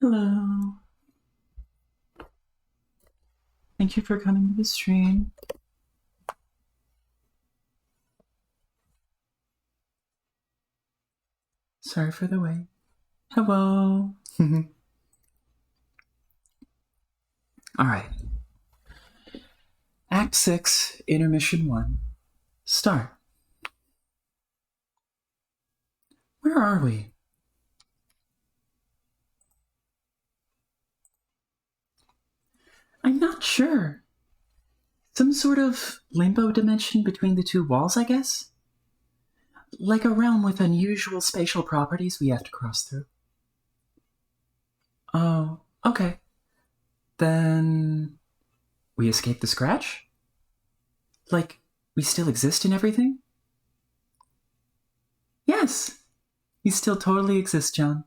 Hello. Thank you for coming to the stream. Sorry for the wait. Hello. All right. Act 6, Intermission 1. Start. are we? I'm not sure. Some sort of limbo dimension between the two walls, I guess? Like a realm with unusual spatial properties we have to cross through. Oh, okay. Then we escape the scratch? Like, we still exist in everything? Yes, we still totally exist, John.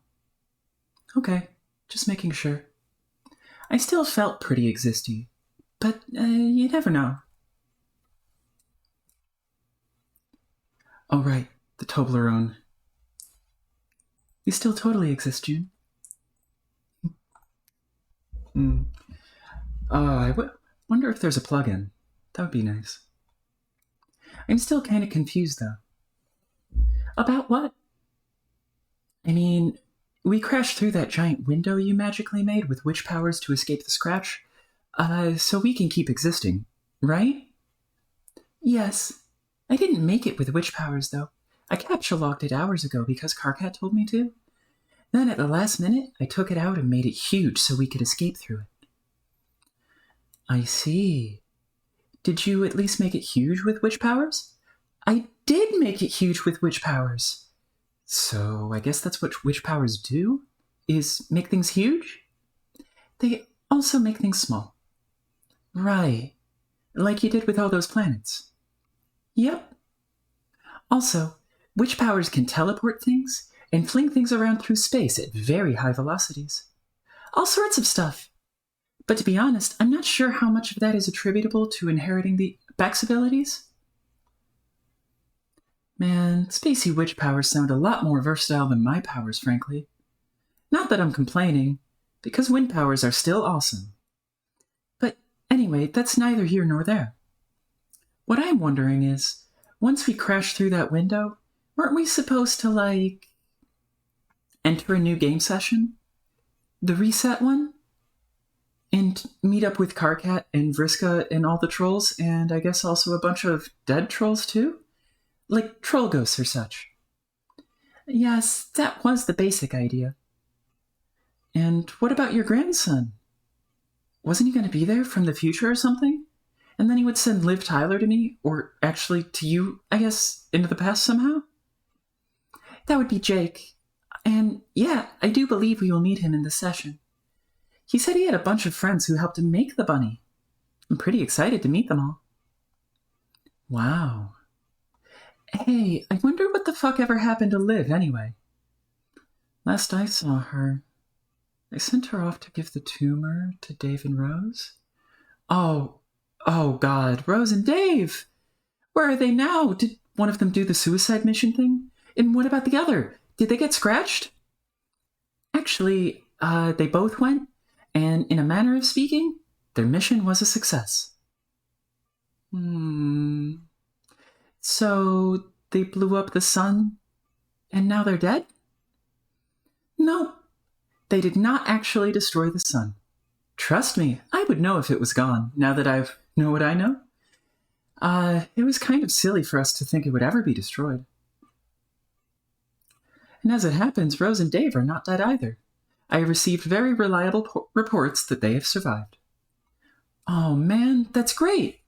Okay, just making sure. I still felt pretty existy, but you never know. Oh, right, the Toblerone. We still totally exist, June. I wonder if there's a plug-in. That would be nice. I'm still kind of confused, though. About what? I mean, we crashed through that giant window you magically made with witch powers to escape the scratch, so we can keep existing, right? Yes. I didn't make it with witch powers, though. I capture logged it hours ago because Carcat told me to. Then at the last minute, I took it out and made it huge so we could escape through it. I see. Did you at least make it huge with witch powers? I did make it huge with witch powers. So I guess that's what witch powers do? Is make things huge? They also make things small. Right. Like you did with all those planets. Yep. Also, witch powers can teleport things and fling things around through space at very high velocities. All sorts of stuff. But to be honest, I'm not sure how much of that is attributable to inheriting the Beck's abilities. Man, spacey witch powers sound a lot more versatile than my powers, frankly. Not that I'm complaining, because wind powers are still awesome. But anyway, that's neither here nor there. What I'm wondering is, once we crash through that window, weren't we supposed to, enter a new game session? The reset one? And meet up with Carcat and Vriska and all the trolls, and I guess also a bunch of dead trolls too? Like troll ghosts or such. Yes, that was the basic idea. And what about your grandson? Wasn't he going to be there from the future or something? And then he would send Liv Tyler to me, or actually to you, I guess, into the past somehow? That would be Jake. And yeah, I do believe we will meet him in this session. He said he had a bunch of friends who helped him make the bunny. I'm pretty excited to meet them all. Wow. Hey, I wonder what the fuck ever happened to Liv anyway. Last I saw her, I sent her off to give the tumor to Dave and Rose. Oh God, Rose and Dave! Where are they now? Did one of them do the suicide mission thing? And what about the other? Did they get scratched? Actually, they both went, and in a manner of speaking, their mission was a success. So they blew up the sun, and now they're dead? No, they did not actually destroy the sun. Trust me, I would know if it was gone, now that I know what I know. It was kind of silly for us to think it would ever be destroyed. And as it happens, Rose and Dave are not dead either. I have received very reliable reports that they have survived. Oh man, that's great!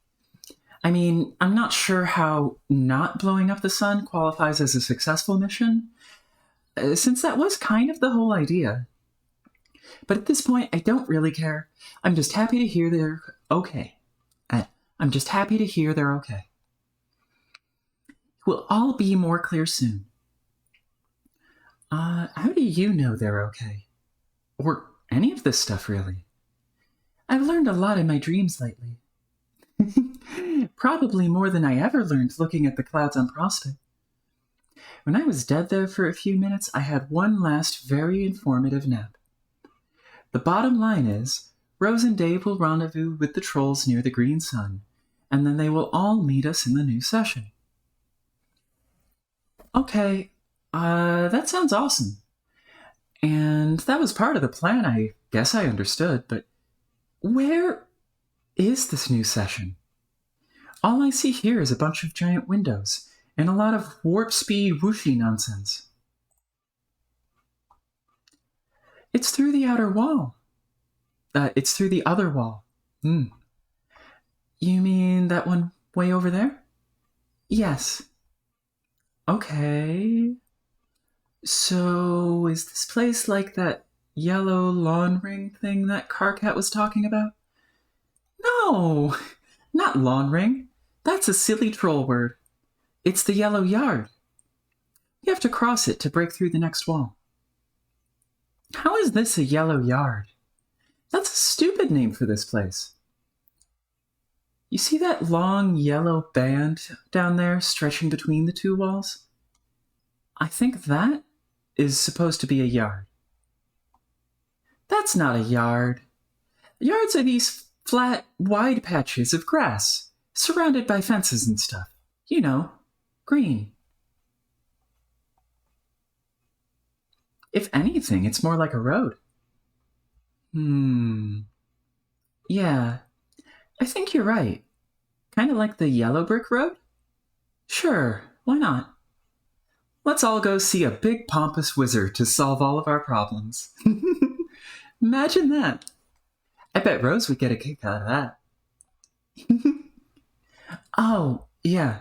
I mean, I'm not sure how not blowing up the sun qualifies as a successful mission, since that was kind of the whole idea. But at this point, I don't really care. I'm just happy to hear they're okay. I'm just happy to hear they're okay. It will all be more clear soon. How do you know they're okay? Or any of this stuff, really? I've learned a lot in my dreams lately. Probably more than I ever learned looking at the clouds on Prospect. When I was dead there for a few minutes, I had one last very informative nap. The bottom line is, Rose and Dave will rendezvous with the trolls near the green sun, and then they will all meet us in the new session. Okay, that sounds awesome. And that was part of the plan, I guess I understood, but where is this new session? All I see here is a bunch of giant windows, and a lot of warp speed whooshy nonsense. It's through the outer wall. It's through the other wall. Hmm. You mean that one way over there? Yes. Okay. So, is this place like that yellow lawn ring thing that Carcat was talking about? No, not lawn ring. That's a silly troll word. It's the yellow yard. You have to cross it to break through the next wall. How is this a yellow yard? That's a stupid name for this place. You see that long yellow band down there stretching between the two walls? I think that is supposed to be a yard. That's not a yard. Yards are these flat, wide patches of grass, surrounded by fences and stuff. You know, green. If anything, it's more like a road. Yeah, I think you're right. Kind of like the yellow brick road? Sure, why not? Let's all go see a big pompous wizard to solve all of our problems. Imagine that. I bet Rose would get a kick out of that. Oh, yeah.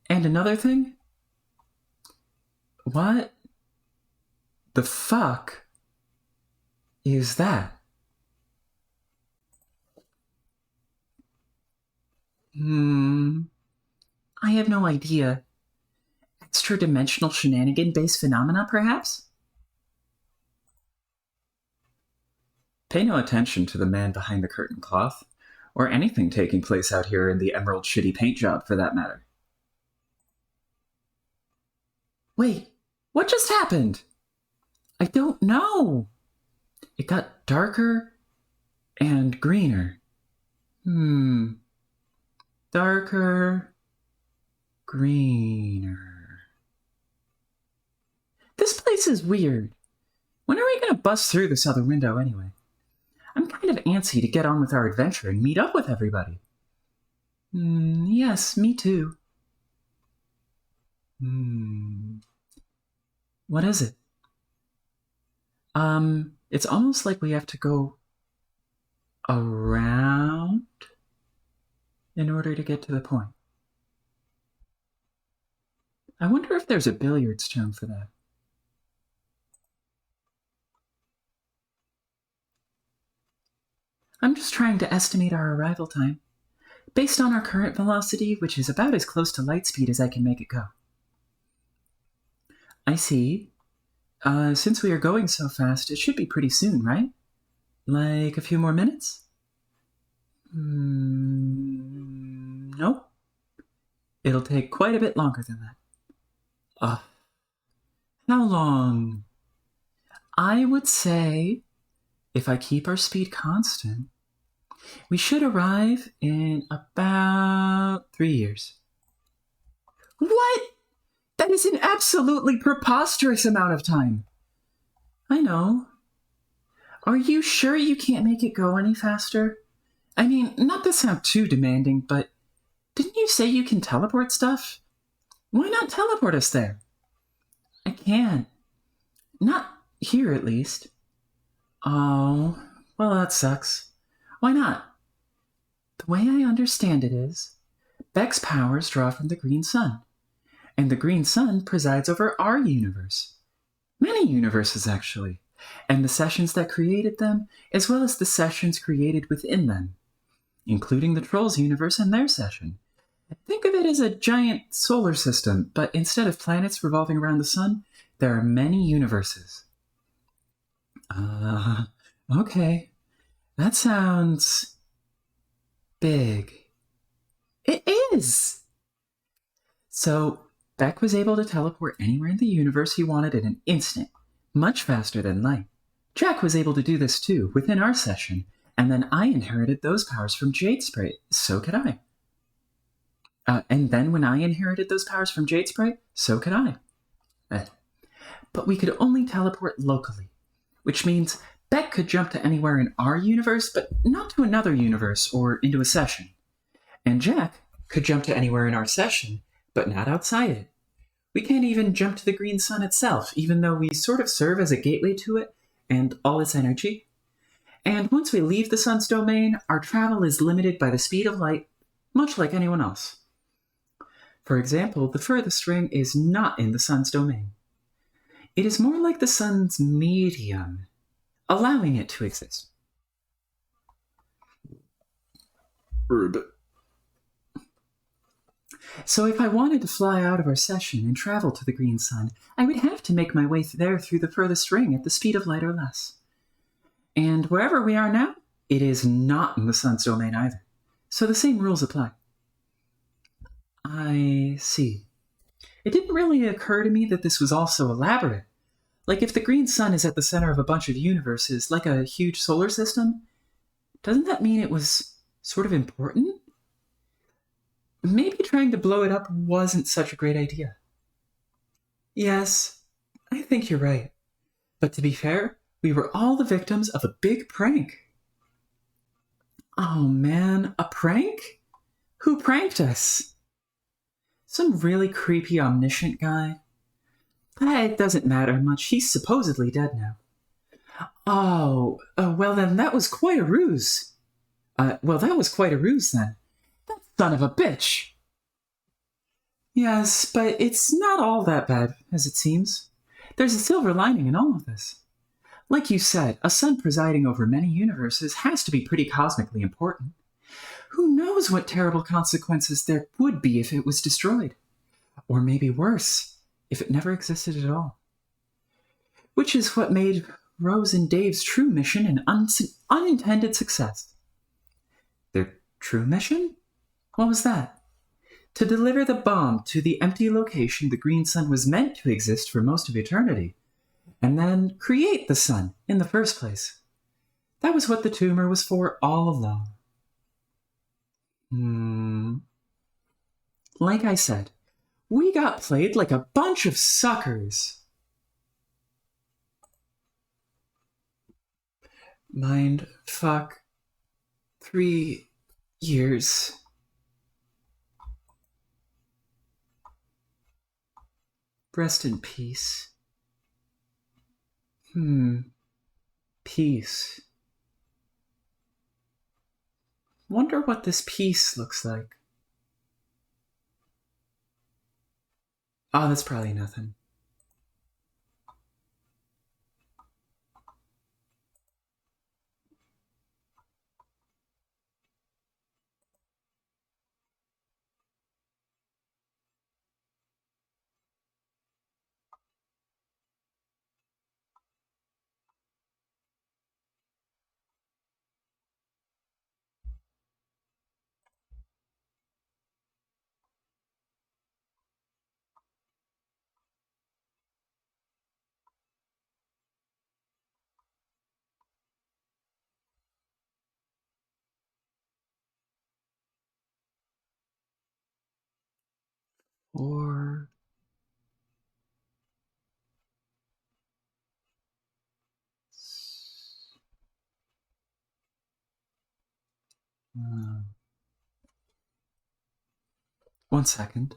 And another thing? What the fuck is that? I have no idea. Extra-dimensional shenanigan-based phenomena, perhaps? Pay no attention to the man behind the curtain cloth, or anything taking place out here in the Emerald Shitty paint job, for that matter. Wait, what just happened? I don't know. It got darker and greener. Darker, greener. This place is weird. When are we going to bust through this other window anyway? I'm kind of antsy to get on with our adventure and meet up with everybody. Yes, me too. What is it? It's almost like we have to go around in order to get to the point. I wonder if there's a billiards term for that. I'm just trying to estimate our arrival time, based on our current velocity, which is about as close to light speed as I can make it go. I see. Since we are going so fast, it should be pretty soon, right? Like a few more minutes? Nope. It'll take quite a bit longer than that. How long? I would say, if I keep our speed constant, we should arrive in about 3 years. What? That is an absolutely preposterous amount of time. I know. Are you sure you can't make it go any faster? I mean, not to sound too demanding, but didn't you say you can teleport stuff? Why not teleport us there? I can't. Not here, at least. Oh, well, that sucks. Why not? The way I understand it is, Beck's powers draw from the green sun, and the green sun presides over our universe. Many universes, actually, and the sessions that created them, as well as the sessions created within them, including the Trolls universe and their session. Think of it as a giant solar system, but instead of planets revolving around the sun, there are many universes. Okay. That sounds big. It is! So, Beck was able to teleport anywhere in the universe he wanted in an instant, much faster than light. Jack was able to do this too, within our session, and then I inherited those powers from Jade Sprite, so could I. And then when I inherited those powers from Jade Sprite, so could I. But we could only teleport locally, which means Beck could jump to anywhere in our universe, but not to another universe or into a session. And Jack could jump to anywhere in our session, but not outside it. We can't even jump to the green sun itself, even though we sort of serve as a gateway to it, and all its energy. And once we leave the sun's domain, our travel is limited by the speed of light, much like anyone else. For example, the furthest ring is not in the sun's domain. It is more like the sun's medium, allowing it to exist. So if I wanted to fly out of our session and travel to the green sun, I would have to make my way there through the furthest ring at the speed of light or less. And wherever we are now, it is not in the sun's domain either. So the same rules apply. I see. It didn't really occur to me that this was all so elaborate. Like if the green sun is at the center of a bunch of universes, like a huge solar system, doesn't that mean it was sort of important? Maybe trying to blow it up wasn't such a great idea. Yes, I think you're right. But to be fair, we were all the victims of a big prank. Oh man, a prank? Who pranked us? Some really creepy omniscient guy? It doesn't matter much, he's supposedly dead now. Oh, well then that was quite a ruse. That was quite a ruse then. That son of a bitch! Yes, but it's not all that bad, as it seems. There's a silver lining in all of this. Like you said, a sun presiding over many universes has to be pretty cosmically important. Who knows what terrible consequences there would be if it was destroyed? Or maybe worse, if it never existed at all. Which is what made Rose and Dave's true mission an unintended success. Their true mission? What was that? To deliver the bomb to the empty location the green sun was meant to exist for most of eternity, and then create the sun in the first place. That was what the tumor was for all along. Like I said, we got played like a bunch of suckers. Mind fuck. 3 years. Rest in peace. Peace. Wonder what this peace looks like. Oh, that's probably nothing. Or... one second.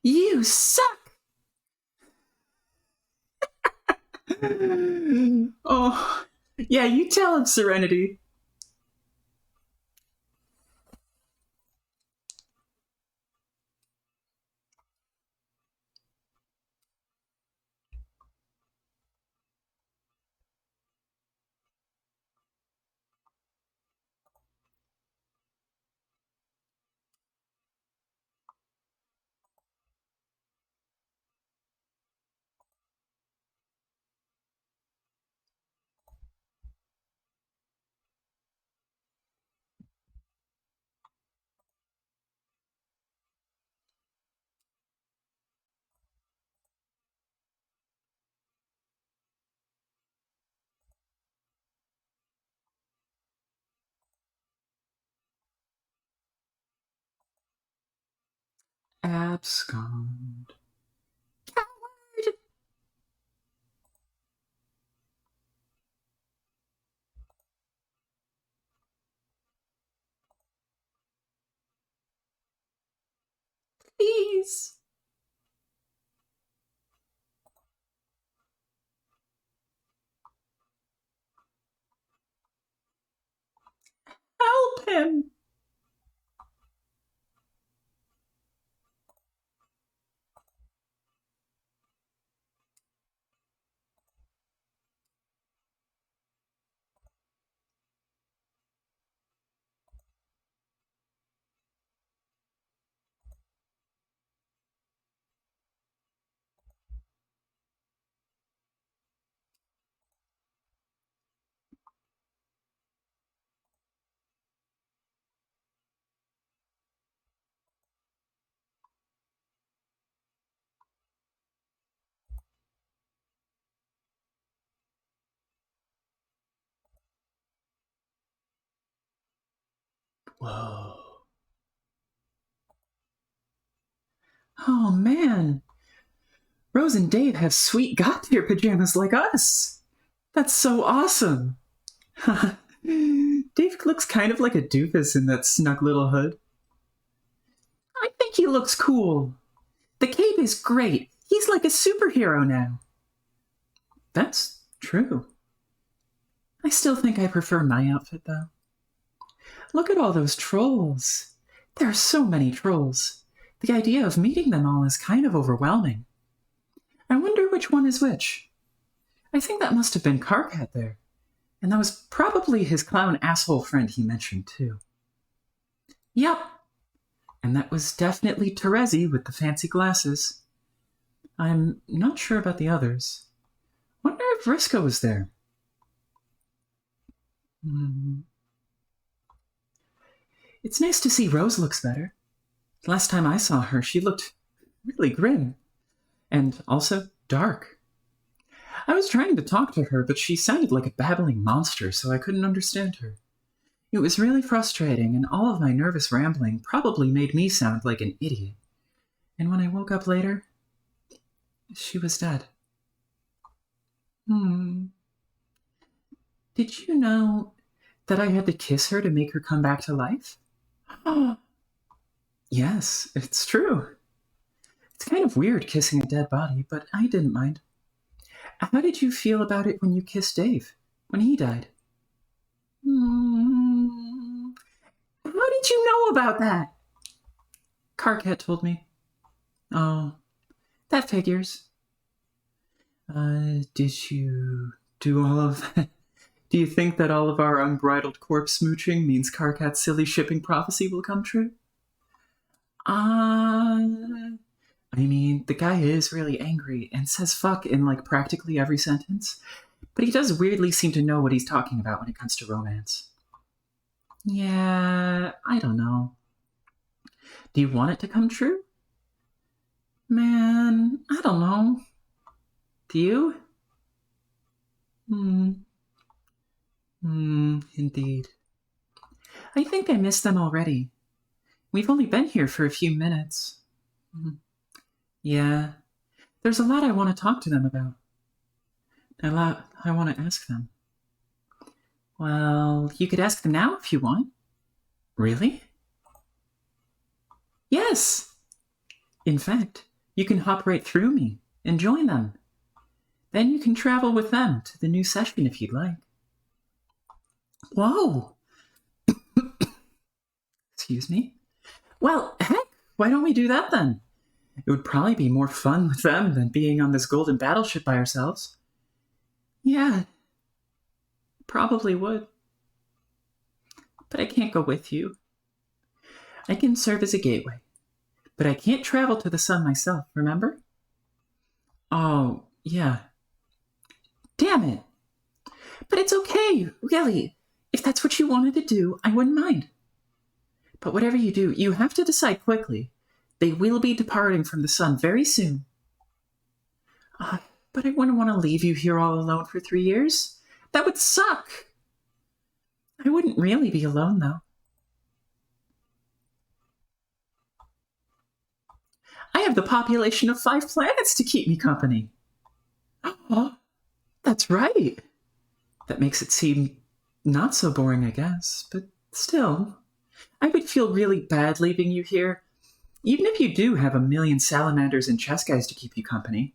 You suck! Oh, yeah, you tell him, Serenity. Abscond. Coward! Please. Help him. Whoa. Oh, man. Rose and Dave have sweet god-tier pajamas like us. That's so awesome. Dave looks kind of like a doofus in that snug little hood. I think he looks cool. The cape is great. He's like a superhero now. That's true. I still think I prefer my outfit, though. Look at all those trolls. There are so many trolls. The idea of meeting them all is kind of overwhelming. I wonder which one is which. I think that must have been Carcat there. And that was probably his clown asshole friend he mentioned, too. Yep. And that was definitely Terezi with the fancy glasses. I'm not sure about the others. Wonder if Vriska was there. It's nice to see Rose looks better. Last time I saw her, she looked really grim. And also dark. I was trying to talk to her, but she sounded like a babbling monster, so I couldn't understand her. It was really frustrating, and all of my nervous rambling probably made me sound like an idiot. And when I woke up later, she was dead. Did you know that I had to kiss her to make her come back to life? Yes, it's true. It's kind of weird kissing a dead body, but I didn't mind. How did you feel about it when you kissed Dave, when he died? How did you know about that? Carcat told me. Oh, that figures. Did you do all of that? Do you think that all of our unbridled corpse smooching means Carcat's silly shipping prophecy will come true? I mean, the guy is really angry and says fuck in like practically every sentence, but he does weirdly seem to know what he's talking about when it comes to romance. Yeah, I don't know. Do you want it to come true? Man, I don't know. Do you? Indeed. I think I miss them already. We've only been here for a few minutes. Yeah, there's a lot I want to talk to them about. A lot I want to ask them. Well, you could ask them now if you want. Really? Yes! In fact, you can hop right through me and join them. Then you can travel with them to the new session if you'd like. Whoa! Excuse me? Well, heck, why don't we do that then? It would probably be more fun with them than being on this golden battleship by ourselves. Yeah, probably would. But I can't go with you. I can serve as a gateway, but I can't travel to the sun myself, remember? Oh, yeah. Damn it! But it's okay, really. If that's what you wanted to do, I wouldn't mind. But whatever you do, you have to decide quickly. They will be departing from the sun very soon. But I wouldn't want to leave you here all alone for 3 years. That would suck. I wouldn't really be alone, though. I have the population of 5 planets to keep me company. Oh, that's right. That makes it seem not so boring, I guess, but still, I would feel really bad leaving you here, even if you do have a million salamanders and chess guys to keep you company.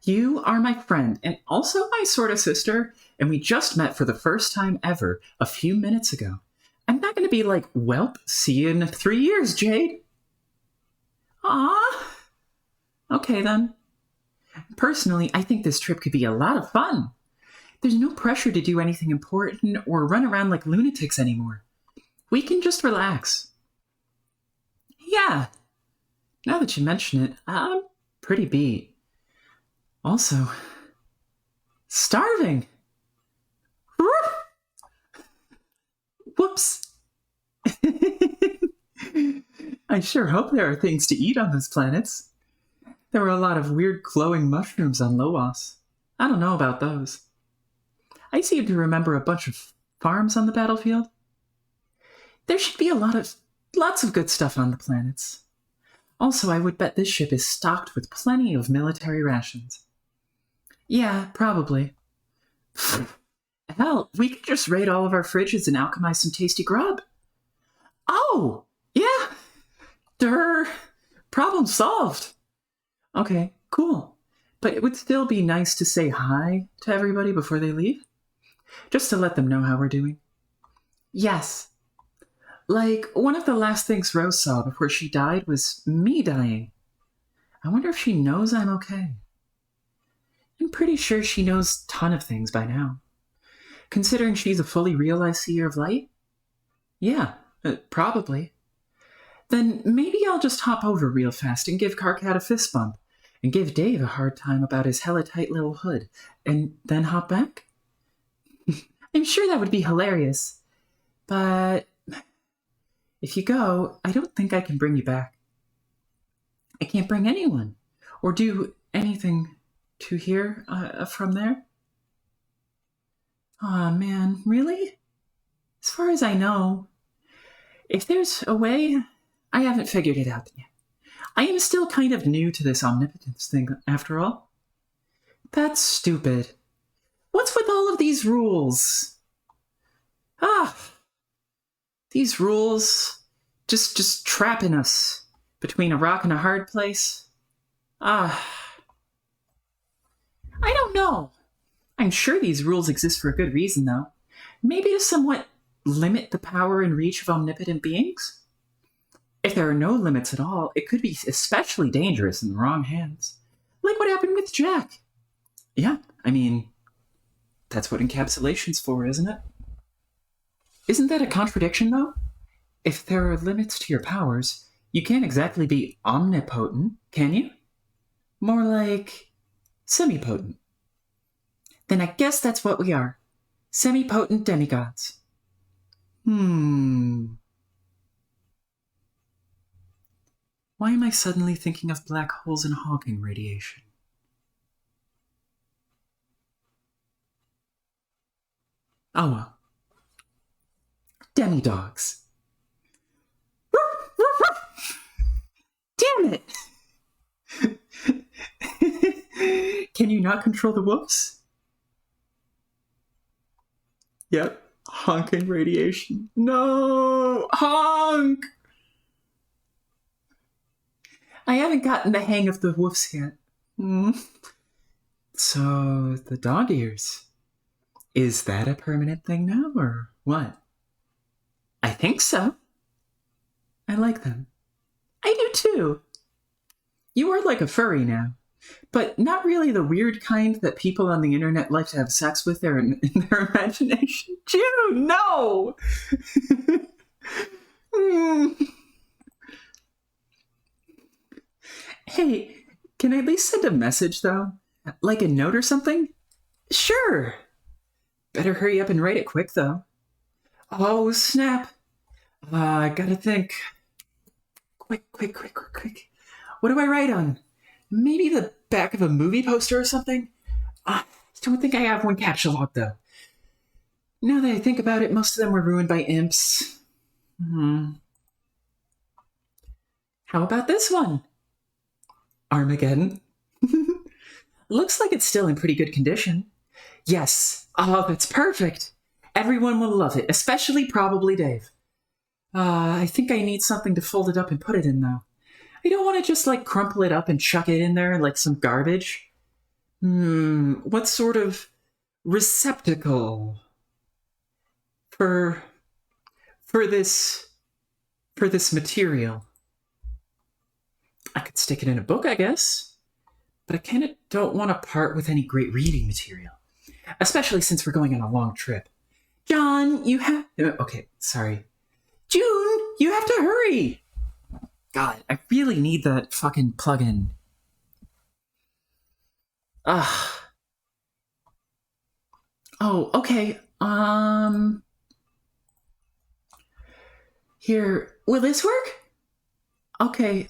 You are my friend, and also my sort of sister, and we just met for the first time ever a few minutes ago. I'm not going to be like, welp, see you in 3 years, Jade. Ah, okay then. Personally, I think this trip could be a lot of fun. There's no pressure to do anything important or run around like lunatics anymore. We can just relax. Yeah, now that you mention it, I'm pretty beat. Also, starving. Whoops. I sure hope there are things to eat on those planets. There were a lot of weird glowing mushrooms on Loas. I don't know about those. I seem to remember a bunch of farms on the battlefield. There should be lots of good stuff on the planets. Also, I would bet this ship is stocked with plenty of military rations. Yeah, probably. Hell, we could just raid all of our fridges and alchemize some tasty grub. Oh, yeah. Durr. Problem solved. Okay, cool. But it would still be nice to say hi to everybody before they leave. Just to let them know how we're doing. Yes. Like, one of the last things Rose saw before she died was me dying. I wonder if she knows I'm okay. I'm pretty sure she knows a ton of things by now. Considering she's a fully realized seer of light? Yeah, probably. Then maybe I'll just hop over real fast and give Karkat a fist bump, and give Dave a hard time about his hella tight little hood, and then hop back? I'm sure that would be hilarious. But if you go, I don't think I can bring you back. I can't bring anyone, or do anything to here from there. Aw, man, really? As far as I know, if there's a way, I haven't figured it out yet. I am still kind of new to this omnipotence thing, after all. That's stupid. What's with all of these rules? These rules just trapping us between a rock and a hard place. I don't know. I'm sure these rules exist for a good reason, though. Maybe to somewhat limit the power and reach of omnipotent beings? If there are no limits at all, it could be especially dangerous in the wrong hands. Like what happened with Jack. Yeah, I mean, that's what encapsulation's for, isn't it? Isn't that a contradiction, though? If there are limits to your powers, you can't exactly be omnipotent, can you? More like semi-potent. Then I guess that's what we are. Semi-potent demigods. Why am I suddenly thinking of black holes and Hawking radiation? Oh well. Demidogs. Damn it! Can you not control the whoops? Yep. Honking radiation. No! Honk! I haven't gotten the hang of the woofs yet. So, the dog ears. Is that a permanent thing now, or what? I think so. I like them. I do too. You are like a furry now. But not really the weird kind that people on the internet like to have sex with in their imagination. June, no! Hey, can I at least send a message, though? Like a note or something? Sure. Better hurry up and write it quick, though. Oh, snap. I gotta think. Quick. What do I write on? Maybe the back of a movie poster or something? I don't think I have one capsule lock, though. Now that I think about it, most of them were ruined by imps. How about this one? Armageddon? Looks like it's still in pretty good condition. Yes. Oh, that's perfect. Everyone will love it, especially probably Dave. I think I need something to fold it up and put it in, though. I don't want to just, crumple it up and chuck it in there like some garbage. What sort of receptacle for this material? I could stick it in a book, I guess. But I kind of don't want to part with any great reading material. Especially since we're going on a long trip. John, you have... Okay, sorry. June, you have to hurry! God, I really need that fucking plug-in. Ugh. Oh, okay. Here, will this work? Okay,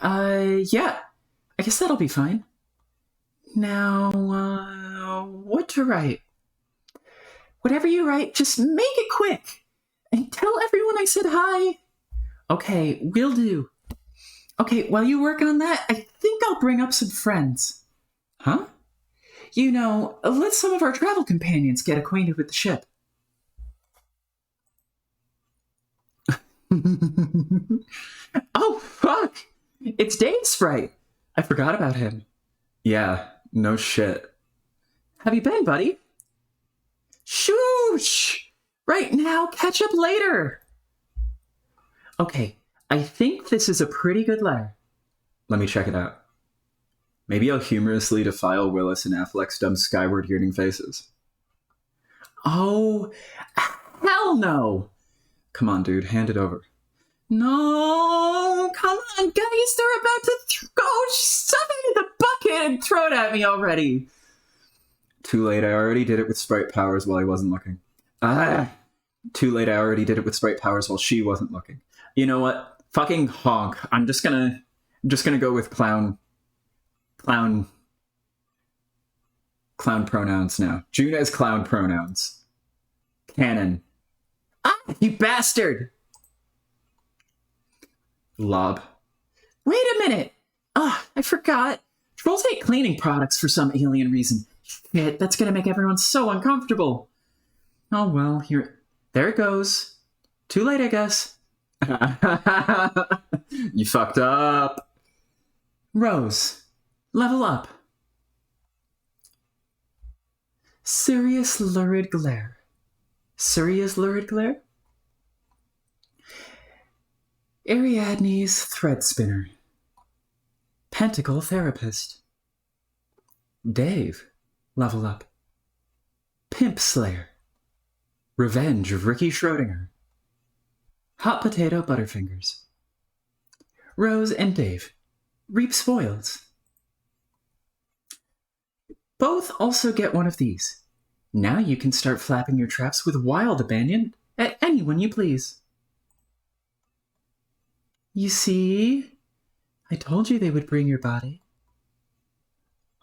yeah. I guess that'll be fine. Now, what to write? Whatever you write, just make it quick. And tell everyone I said hi. Okay, will do. Okay, while you work on that, I think I'll bring up some friends. Huh? You know, let some of our travel companions get acquainted with the ship. Oh, fuck! It's Dave Sprite. I forgot about him. Yeah, no shit. Have you been, buddy? Shoosh! Right now, catch up later. Okay, I think this is a pretty good letter. Let me check it out. Maybe I'll humorously defile Willis and Affleck's dumb skyward yearning faces. Oh, hell no! Come on, dude, hand it over. No, come on, guys, they're about to go shove it in the bucket and throw it at me already. Too late, I already did it with sprite powers while I wasn't looking. Too late, I already did it with sprite powers while she wasn't looking. You know what? Fucking honk. I'm just gonna go with clown pronouns now. June has clown pronouns. Canon. Ah, you bastard! Lob. Wait a minute! I forgot. Trolls hate cleaning products for some alien reason. Shit, that's gonna make everyone so uncomfortable. Oh well, there it goes. Too late, I guess. You fucked up. Rose. Level up. Sirius lurid glare. Sirius lurid glare? Ariadne's thread spinner. Pentacle therapist. Dave. Level up. Pimp slayer. Revenge of Ricky Schrodinger. Hot potato butterfingers. Rose and Dave. Reap spoils. Both also get one of these. Now you can start flapping your traps with wild abandon at anyone you please. You see? I told you they would bring your body.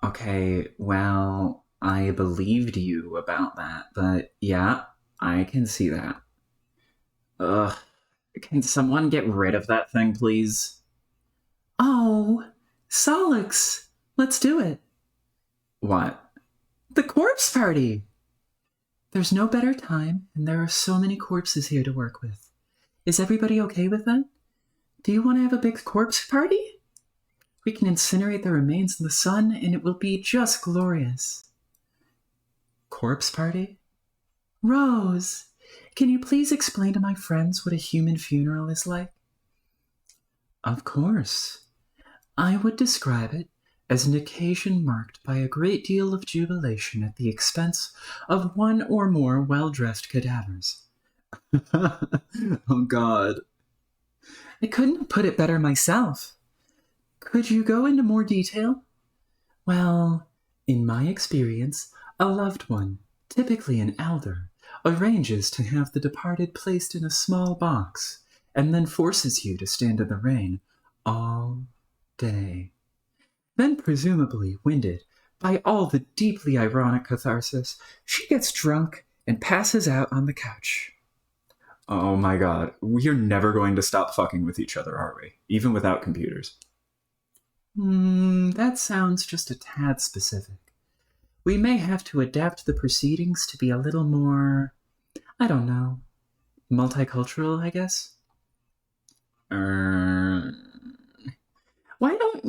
Okay, well, I believed you about that, but yeah, I can see that. Ugh, can someone get rid of that thing, please? Oh, Solix, let's do it. What? The corpse party! There's no better time, and there are so many corpses here to work with. Is everybody okay with that? Do you want to have a big corpse party? We can incinerate the remains in the sun, and it will be just glorious. Corpse party? Rose, can you please explain to my friends what a human funeral is like? Of course. I would describe it as an occasion marked by a great deal of jubilation at the expense of one or more well-dressed cadavers. Oh, God. I couldn't put it better myself. Could you go into more detail? Well, in my experience, a loved one, typically an elder, arranges to have the departed placed in a small box and then forces you to stand in the rain all day. Then, presumably winded by all the deeply ironic catharsis, she gets drunk and passes out on the couch. Oh my God, we are never going to stop fucking with each other, are we? Even without computers. That sounds just a tad specific. We may have to adapt the proceedings to be a little more, I don't know, multicultural, I guess? Why don't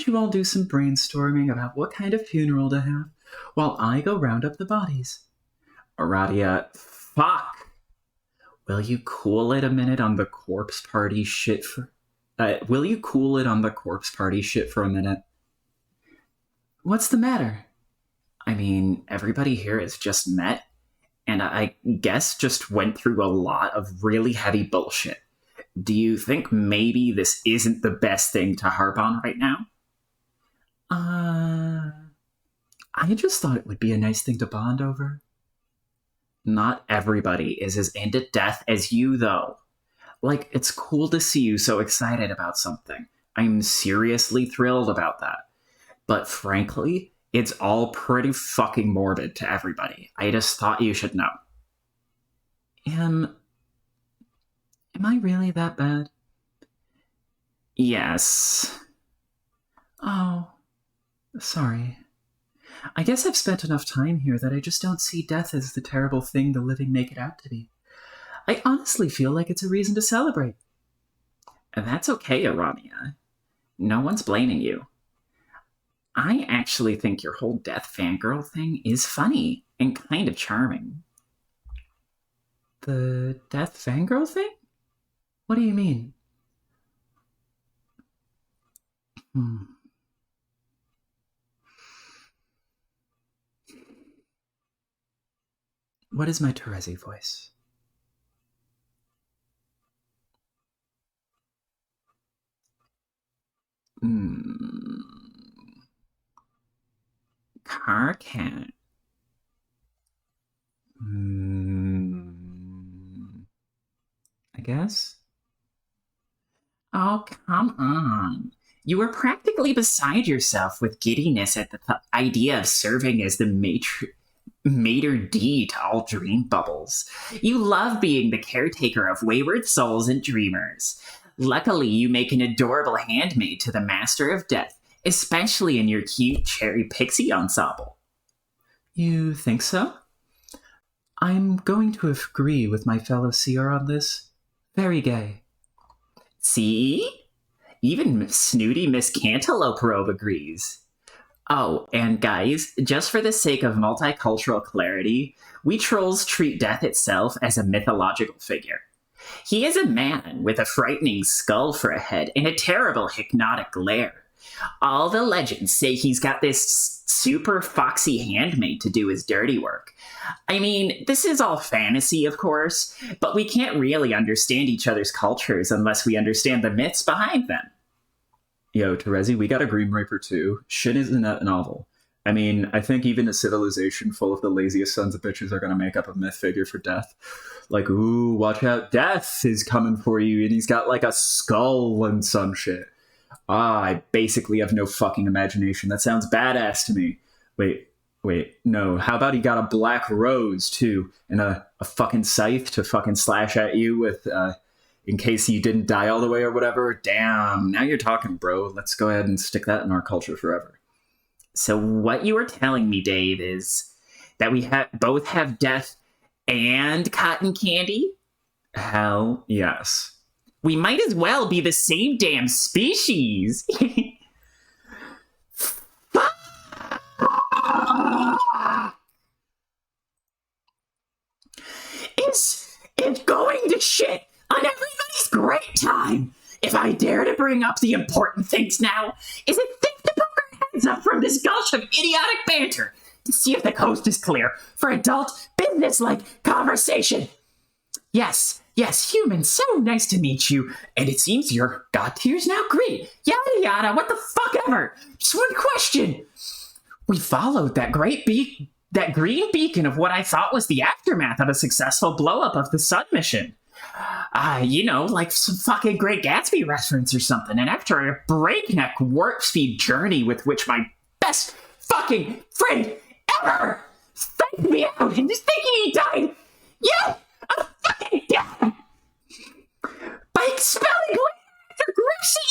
you all do some brainstorming about what kind of funeral to have while I go round up the bodies? Aradia, fuck! Will you cool it a minute on the corpse party shit for... will you cool it on the corpse party shit for a minute? What's the matter? I mean, everybody here has just met, and I guess just went through a lot of really heavy bullshit. Do you think maybe this isn't the best thing to harp on right now? I just thought it would be a nice thing to bond over. Not everybody is as into death as you, though. Like, it's cool to see you so excited about something. I'm seriously thrilled about that. But frankly, it's all pretty fucking morbid to everybody. I just thought you should know. Am I really that bad? Yes. Oh, sorry. I guess I've spent enough time here that I just don't see death as the terrible thing the living make it out to be. I honestly feel like it's a reason to celebrate. And that's okay, Arania. No one's blaming you. I actually think your whole death fangirl thing is funny and kind of charming. The death fangirl thing? What do you mean? What is my Terezi voice? Car cat. I guess? Oh, come on. You were practically beside yourself with giddiness at the idea of serving as the maitre d' to all dream bubbles. You love being the caretaker of wayward souls and dreamers. Luckily, you make an adorable handmaid to the master of death, especially in your cute cherry pixie ensemble. You think so? I'm going to agree with my fellow seer on this. Very gay. See? Even snooty Miss Cantaloupe Robe agrees. Oh, and guys, just for the sake of multicultural clarity, we trolls treat death itself as a mythological figure. He is a man with a frightening skull for a head and a terrible hypnotic glare. All the legends say he's got this super foxy handmaid to do his dirty work. I mean, this is all fantasy, of course, but we can't really understand each other's cultures unless we understand the myths behind them. Yo, Terezi, we got a Green Reaper too. Shit isn't that novel. I mean, I think even a civilization full of the laziest sons of bitches are gonna make up a myth figure for death. Like, ooh, watch out, death is coming for you, and he's got like a skull and some shit. I basically have no fucking imagination. That sounds badass to me. Wait, no. How about he got a black rose, too, and a fucking scythe to fucking slash at you with, in case you didn't die all the way or whatever? Damn, now you're talking, bro. Let's go ahead and stick that in our culture forever. So what you were telling me, Dave, is that we both have death and cotton candy? Hell yes. We might as well be the same damn species. It's going to shit on everybody's great time. If I dare to bring up the important things now, is it think to poke our heads up from this gulch of idiotic banter to see if the coast is clear for adult, business-like conversation. Yes, humans, so nice to meet you. And it seems your god tier's now great. Yada yada, what the fuck ever. Just one question. We followed that green beacon of what I thought was the aftermath of a successful blow-up of the Sun mission. Like some fucking Great Gatsby reference or something. And after a breakneck warp speed journey with which my best fucking friend ever faked me out and just thinking he died. Yeah, I'm fucking dead. By expelling after Gracie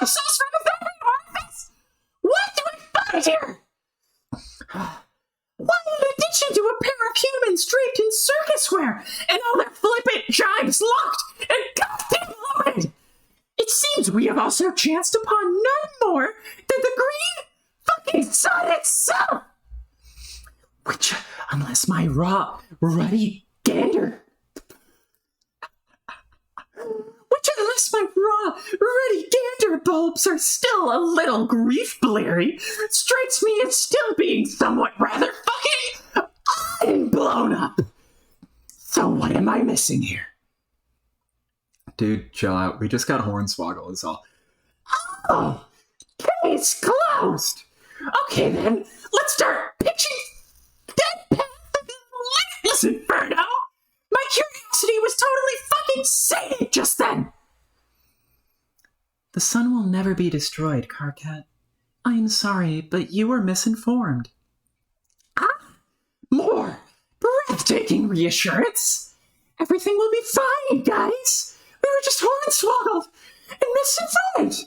sauce from the veteran orifice? What do I find here? Why, in addition to a pair of humans draped in circus wear and all their flippant jibes locked and goddamn loaded, it seems we have also chanced upon none more than the green fucking sun itself! Which, unless my ruddy gander bulbs are still a little grief-bleary, strikes me as still being somewhat rather fucking blown up. So what am I missing here? Dude, chill out. We just got Hornswoggle is all. Oh, case closed. Okay then, let's start pitching that path of this inferno. My curiosity was totally fucking sated just then. The sun will never be destroyed, Carcat. I am sorry, but you were misinformed. More breathtaking reassurance. Everything will be fine, guys. We were just hornswoggled and misinformed.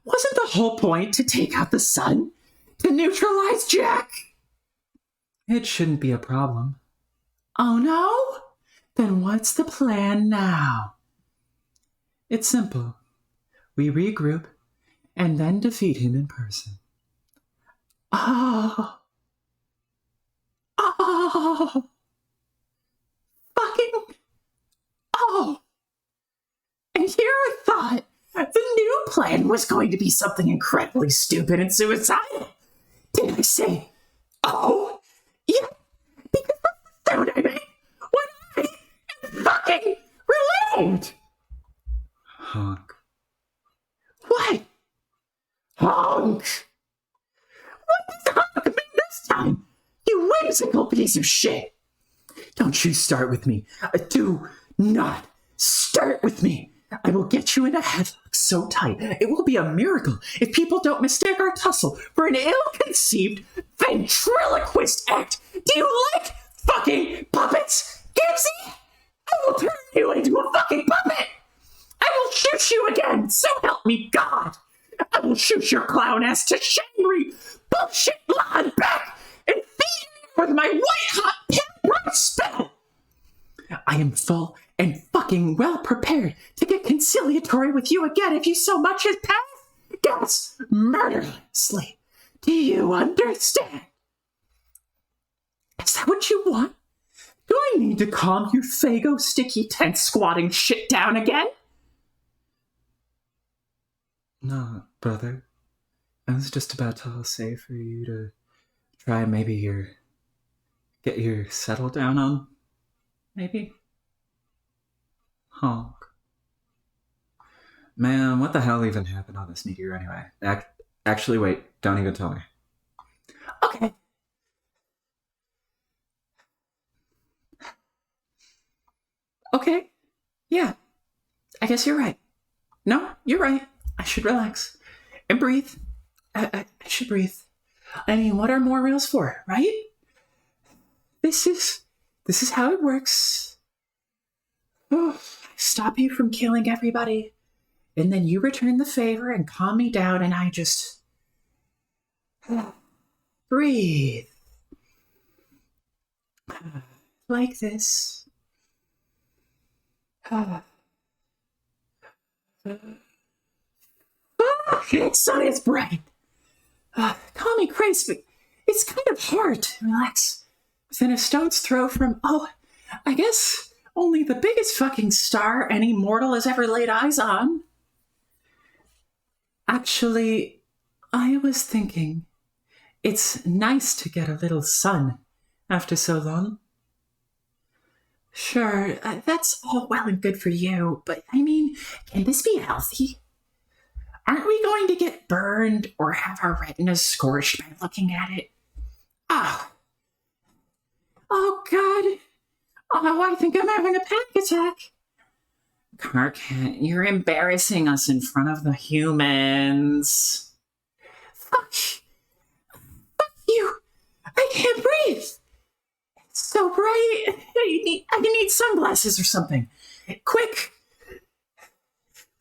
Wasn't the whole point to take out the sun? To neutralize Jack? It shouldn't be a problem. Oh no? Then what's the plan now? It's simple. We regroup and then defeat him in person. Oh. Fucking. Oh. And here I thought the new plan was going to be something incredibly stupid and suicidal. Did I say, oh? Yeah, because that's the sound I made when I am fucking relieved. Honk. What? Honk. What does honk mean this time? You whimsical piece of shit. Don't you start with me. Do not start with me. I will get you in a headlock so tight, it will be a miracle if people don't mistake our tussle for an ill-conceived ventriloquist act. Do you like fucking puppets, Gibbsy? I will turn you into a fucking puppet. I will shoot you again, so help me God. I will shoot your clown ass to Shangri bullshit lawn back and feed you with my white-hot pimp spell. I am full and fucking well prepared to get conciliatory with you again if you so much as pass murderlessly. Do you understand? Is that what you want? Do I need to calm your Fago sticky tent squatting shit down again? No, brother. I was just about to say for you to try maybe get your settle down on. Maybe? Honk. Man, what the hell even happened on this meteor anyway? Actually, wait. Don't even tell me. Okay. Okay. Yeah. I guess you're right. No, you're right. I should relax and breathe. I should breathe. I mean, what are more rails for, right? This is how it works. Oh, I stop you from killing everybody, and then you return the favor and calm me down, and I just breathe like this. Sun is bright. Call me crazy, but it's kind of hard to relax within a stone's throw from, I guess only the biggest fucking star any mortal has ever laid eyes on. Actually, I was thinking, it's nice to get a little sun after so long. Sure, that's all well and good for you, but I mean, can this be healthy? Aren't we going to get burned or have our retinas scorched by looking at it? Oh God. Oh, I think I'm having a panic attack. Carcat, you're embarrassing us in front of the humans. Fuck you. I can't breathe. It's so bright. I need sunglasses or something. Quick.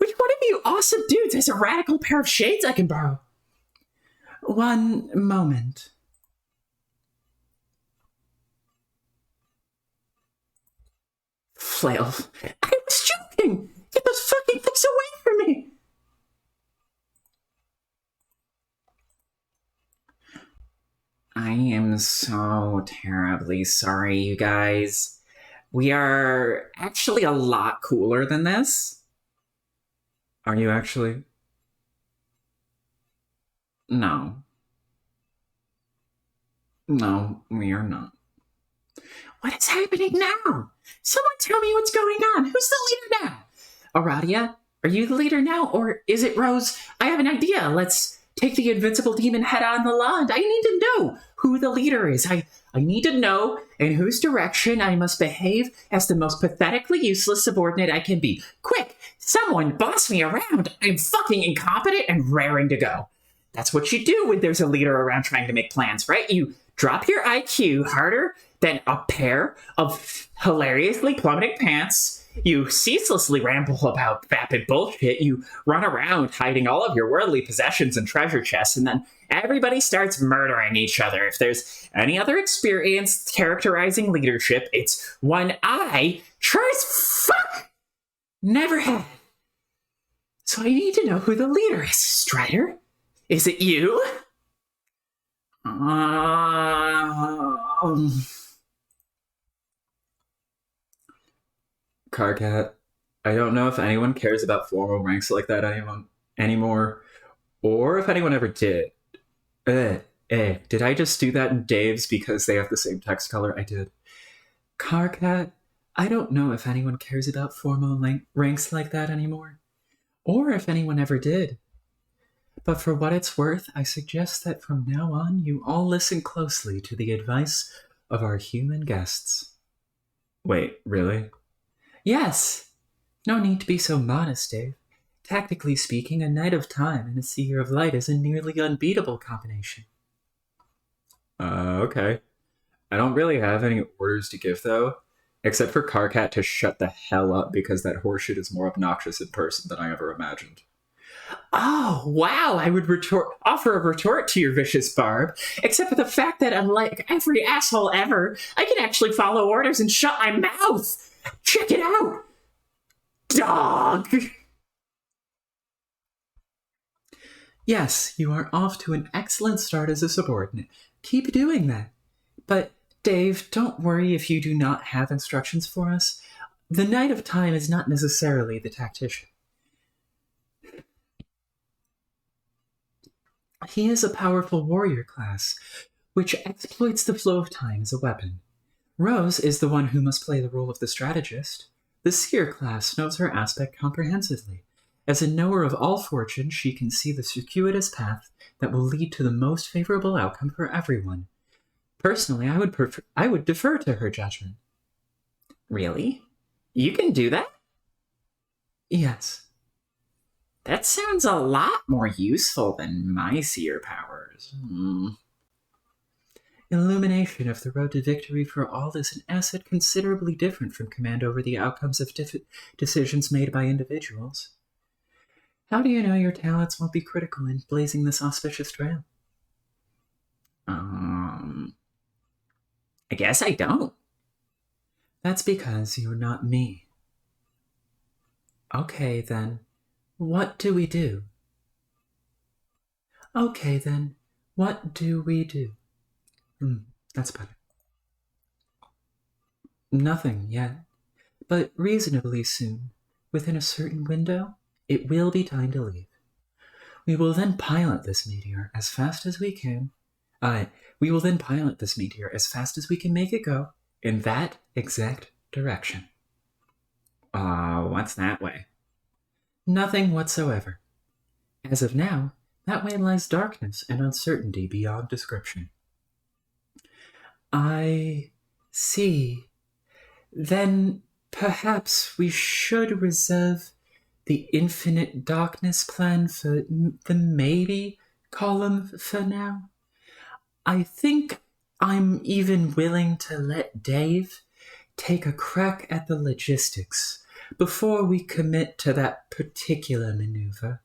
Which one of you awesome dudes has a radical pair of shades I can borrow? One moment. Flail. I was joking! Get those fucking things away from me! I am so terribly sorry, you guys. We are actually a lot cooler than this. Are you actually? No. No, we are not. What is happening now? Someone tell me what's going on. Who's the leader now? Aradia, are you the leader now, or is it Rose? I have an idea. Let's take the invincible demon head on the land. I need to know who the leader is. I need to know in whose direction I must behave as the most pathetically useless subordinate I can be. Quick, someone boss me around. I'm fucking incompetent and raring to go. That's what you do when there's a leader around trying to make plans, right? You drop your IQ harder than a pair of hilariously plummeting pants. You ceaselessly ramble about vapid bullshit. You run around hiding all of your worldly possessions and treasure chests, and then everybody starts murdering each other. If there's any other experience characterizing leadership, it's one I sure as fuck never had. So I need to know who the leader is, Strider. Is it you? Carcat, I don't know if anyone cares about formal ranks like that anymore, or if anyone ever did. Did I just do that in Dave's because they have the same text color? I did. Carcat, I don't know if anyone cares about formal ranks like that anymore, or if anyone ever did. But for what it's worth, I suggest that from now on you all listen closely to the advice of our human guests. Wait, really? Yes! No need to be so modest, Dave. Tactically speaking, a Knight of Time and a Seer of Light is a nearly unbeatable combination. Okay. I don't really have any orders to give, though, except for Carcat to shut the hell up because that horseshit is more obnoxious in person than I ever imagined. Oh, wow, I would offer a retort to your vicious barb, except for the fact that unlike every asshole ever, I can actually follow orders and shut my mouth. Check it out, dog. Yes, you are off to an excellent start as a subordinate. Keep doing that. But, Dave, don't worry if you do not have instructions for us. The Knight of Time is not necessarily the tactician. He is a powerful warrior class, which exploits the flow of time as a weapon. Rose is the one who must play the role of the strategist. The seer class knows her aspect comprehensively. As a knower of all fortune, she can see the circuitous path that will lead to the most favorable outcome for everyone. Personally, I would defer to her judgment. Really? You can do that? Yes. That sounds a lot more useful than my seer powers. Illumination of the road to victory for all is an asset considerably different from command over the outcomes of decisions made by individuals. How do you know your talents won't be critical in blazing this auspicious trail? I guess I don't. That's because you're not me. Okay, then. What do we do? Okay, then. What do we do? That's better. Nothing yet. But reasonably soon, within a certain window, it will be time to leave. We will then pilot this meteor as fast as we can. We will then pilot this meteor as fast as we can make it go in that exact direction. What's that way? Nothing whatsoever. As of now, that way lies darkness and uncertainty beyond description. I see. Then perhaps we should reserve the infinite darkness plan for the maybe column for now. I think I'm even willing to let Dave take a crack at the logistics before we commit to that particular maneuver,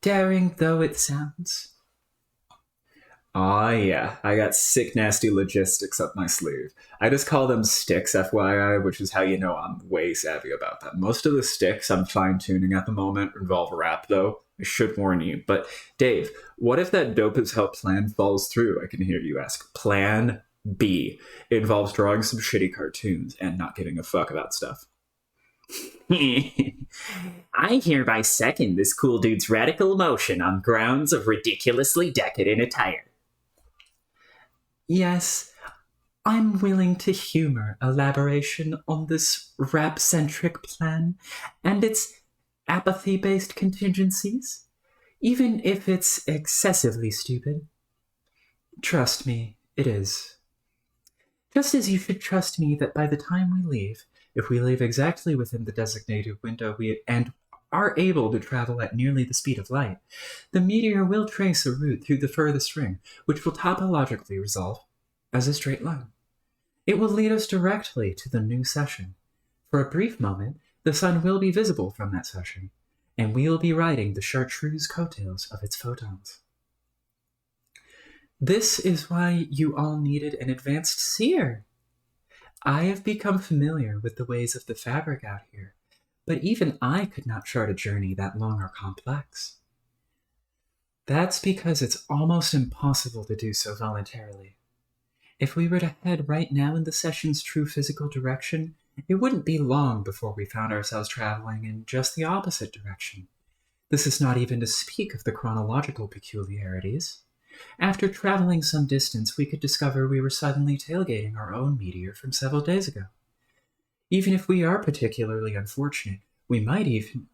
daring though it sounds. Aw, yeah, I got sick, nasty logistics up my sleeve. I just call them sticks, FYI, which is how you know I'm way savvy about them. Most of the sticks I'm fine tuning at the moment involve rap, though. I should warn you. But, Dave, what if that dope as hell plan falls through? I can hear you ask. Plan B. It involves drawing some shitty cartoons and not giving a fuck about stuff. I hereby second this cool dude's radical motion on grounds of ridiculously decadent attire. Yes, I'm willing to humor elaboration on this rap-centric plan and its apathy-based contingencies, even if it's excessively stupid. Trust me, it is. Just as you should trust me that by the time we leave, if we leave exactly within the designated window and are able to travel at nearly the speed of light, the meteor will trace a route through the furthest ring, which will topologically resolve as a straight line. It will lead us directly to the new session. For a brief moment, the sun will be visible from that session, and we will be riding the chartreuse coattails of its photons. This is why you all needed an advanced seer. I have become familiar with the ways of the fabric out here, but even I could not chart a journey that long or complex. That's because it's almost impossible to do so voluntarily. If we were to head right now in the session's true physical direction, it wouldn't be long before we found ourselves traveling in just the opposite direction. This is not even to speak of the chronological peculiarities. After traveling some distance, we could discover we were suddenly tailgating our own meteor from several days ago. Even if we are particularly unfortunate, we might even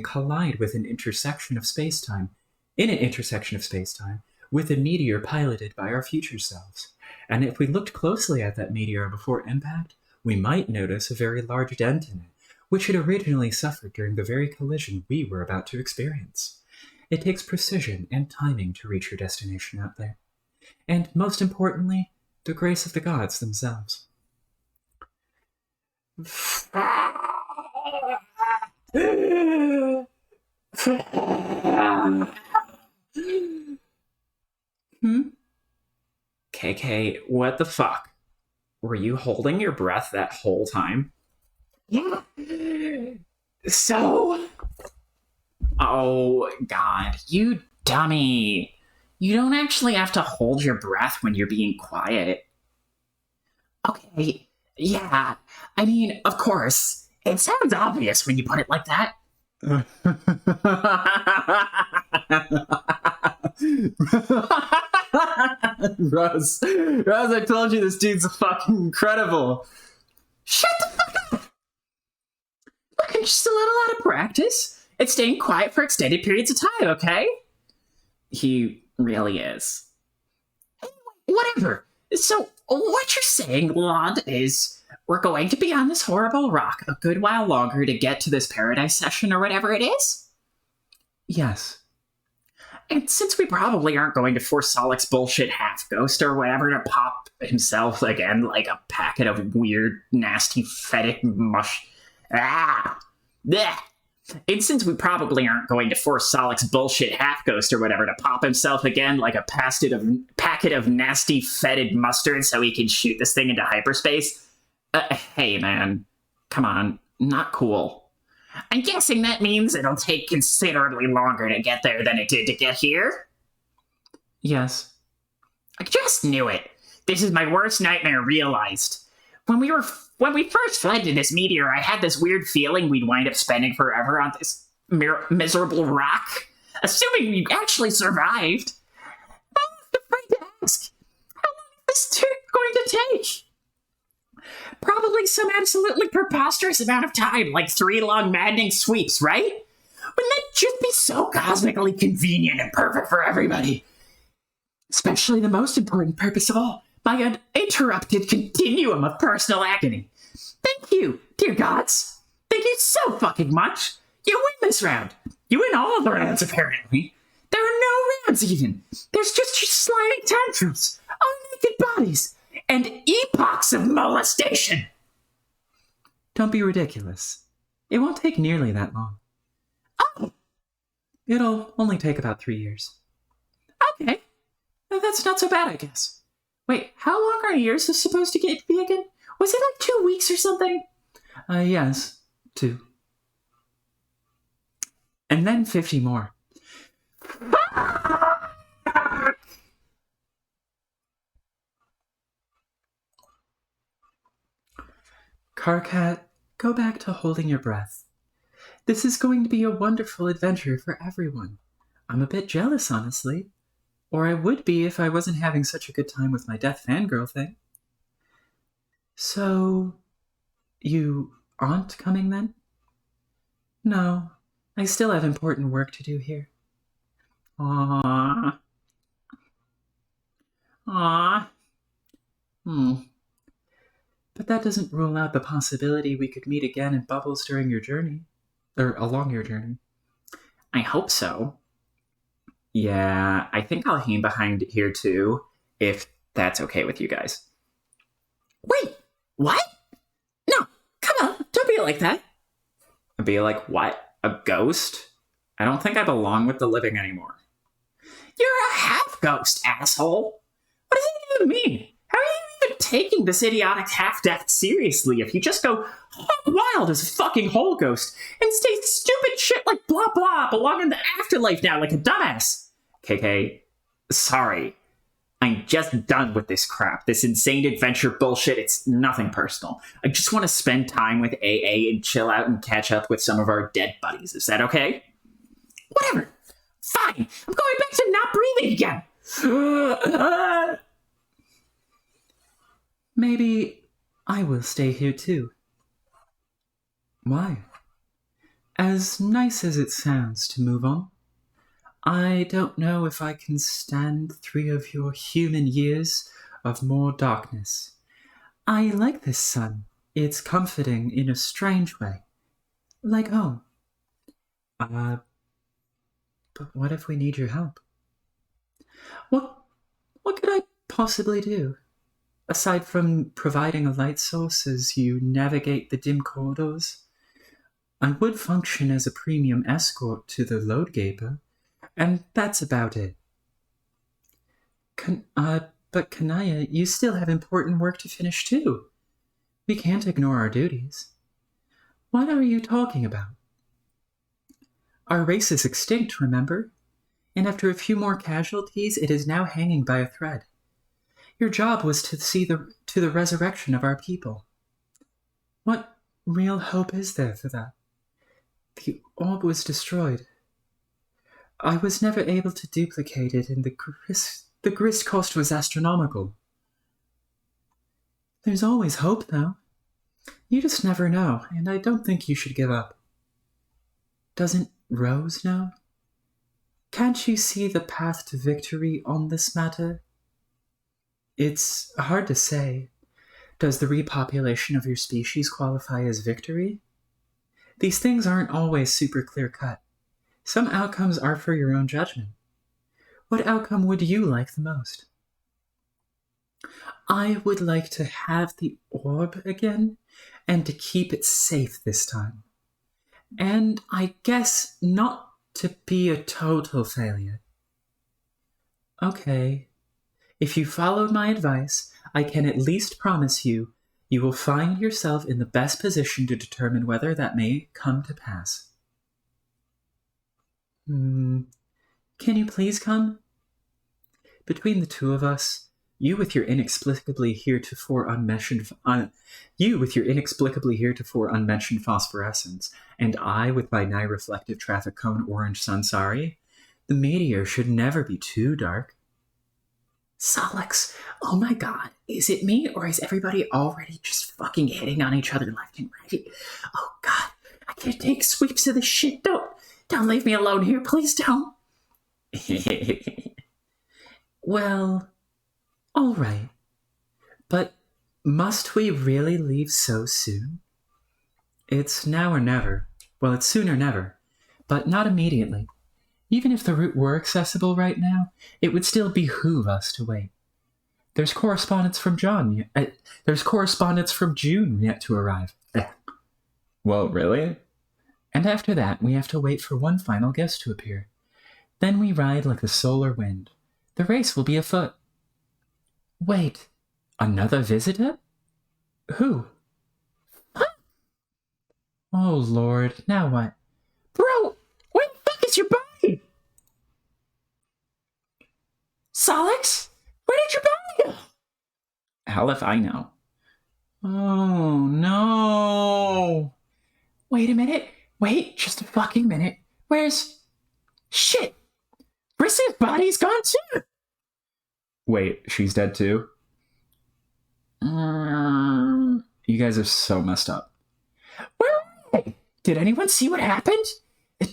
collide with an intersection of space-time, with a meteor piloted by our future selves. And if we looked closely at that meteor before impact, we might notice a very large dent in it, which had originally suffered during the very collision we were about to experience. It takes precision and timing to reach your destination out there. And most importantly, the grace of the gods themselves. KK, what the fuck? Were you holding your breath that whole time? Yeah. So? Oh, God, you dummy. You don't actually have to hold your breath when you're being quiet. Okay, yeah. I mean, of course. It sounds obvious when you put it like that. Russ, I told you this dude's fucking incredible. Shut the fuck up! Look, I'm just a little out of practice. It's staying quiet for extended periods of time, okay? He really is. Whatever. So, what you're saying, Lond, is we're going to be on this horrible rock a good while longer to get to this paradise session or whatever it is? Yes. And since we probably aren't going to force Solix's bullshit half-ghost or whatever to pop himself again like a packet of weird, nasty, fetid mush... Blech. And since we probably aren't going to force Solix's bullshit half-ghost or whatever to pop himself again like a packet of nasty, fetid mustard so he can shoot this thing into hyperspace... Hey, man. Come on. Not cool. I'm guessing that means it'll take considerably longer to get there than it did to get here? Yes. I just knew it. This is my worst nightmare realized. When we first fled to this meteor, I had this weird feeling we'd wind up spending forever on this miserable rock. Assuming we actually survived. I was afraid to ask, how long is this going to take? Probably some absolutely preposterous amount of time, like 3 long maddening sweeps, right? Wouldn't that just be so cosmically convenient and perfect for everybody? Especially the most important purpose of all, my uninterrupted continuum of personal agony. Thank you, dear gods. Thank you so fucking much. You win this round. You win all of the rounds, apparently. There are no rounds, even. There's just your sliding tantrums, naked bodies, and epochs of molestation. Don't be ridiculous. It won't take nearly that long. Oh, It'll only take about 3 years. okay. That's not so bad, I guess. Wait, how long are years supposed to be again? Was it like 2 weeks or something? Yes, 2. And then 50 more. Carcat, go back to holding your breath. This is going to be a wonderful adventure for everyone. I'm a bit jealous, honestly. Or I would be if I wasn't having such a good time with my death fangirl thing. So, you aren't coming then? No, I still have important work to do here. Aww. Aww. But that doesn't rule out the possibility we could meet again in Bubbles during your journey. Or along your journey. I hope so. Yeah, I think I'll hang behind here too, if that's okay with you guys. Wait, what? No, come on, don't be like that. I'd be like, what? A ghost? I don't think I belong with the living anymore. You're a half-ghost, asshole. What does that even mean? How are you even taking this idiotic half-death seriously if you just go hog wild as a fucking whole ghost and say stupid shit like blah blah belong in the afterlife now like a dumbass? KK, sorry. I'm just done with this crap. This insane adventure bullshit. It's nothing personal. I just want to spend time with AA and chill out and catch up with some of our dead buddies. Is that okay? Whatever. Fine. I'm going back to not breathing again. Maybe I will stay here too. Why? As nice as it sounds to move on, I don't know if I can stand 3 of your human years of more darkness. I like this sun. It's comforting in a strange way. Like home. But what if we need your help? What could I possibly do? Aside from providing a light source as you navigate the dim corridors? I would function as a premium escort to the load gaper, and that's about it. But Kanaya, you still have important work to finish too. We can't ignore our duties. What are you talking about? Our race is extinct, remember? And after a few more casualties, it is now hanging by a thread. Your job was to see to the resurrection of our people. What real hope is there for that? The orb was destroyed. I was never able to duplicate it, and the grist cost was astronomical. There's always hope, though. You just never know, and I don't think you should give up. Doesn't Rose know? Can't you see the path to victory on this matter? It's hard to say. Does the repopulation of your species qualify as victory? These things aren't always super clear-cut. Some outcomes are for your own judgment. What outcome would you like the most? I would like to have the orb again, and to keep it safe this time. And I guess not to be a total failure. Okay. If you followed my advice, I can at least promise you will find yourself in the best position to determine whether that may come to pass. Can you please come? Between the two of us, you with your inexplicably heretofore unmentioned phosphorescence, and I with my nigh reflective traffic cone orange sunsari, the meteor should never be too dark. Solix, oh my god, is it me or is everybody already just fucking hitting on each other left and right? Oh god, I can't take sweeps of this shit. Don't leave me alone here, please don't. Well, all right. But must we really leave so soon? It's now or never. Well, it's soon or never, but not immediately. Even if the route were accessible right now, it would still behoove us to wait. There's correspondence from June yet to arrive. Well, really? And after that, we have to wait for one final guest to appear. Then we ride like the solar wind. The race will be afoot. Wait, another visitor? Who? Huh? Oh, Lord, now what? Bro, where the fuck is your body? Solix? Where did your body go? Hell if I know. Oh, no. Wait a minute. Wait, just a fucking minute. Where's... Shit! Briss's body's gone too! Wait, she's dead too? You guys are so messed up. Where are they? Did anyone see what happened?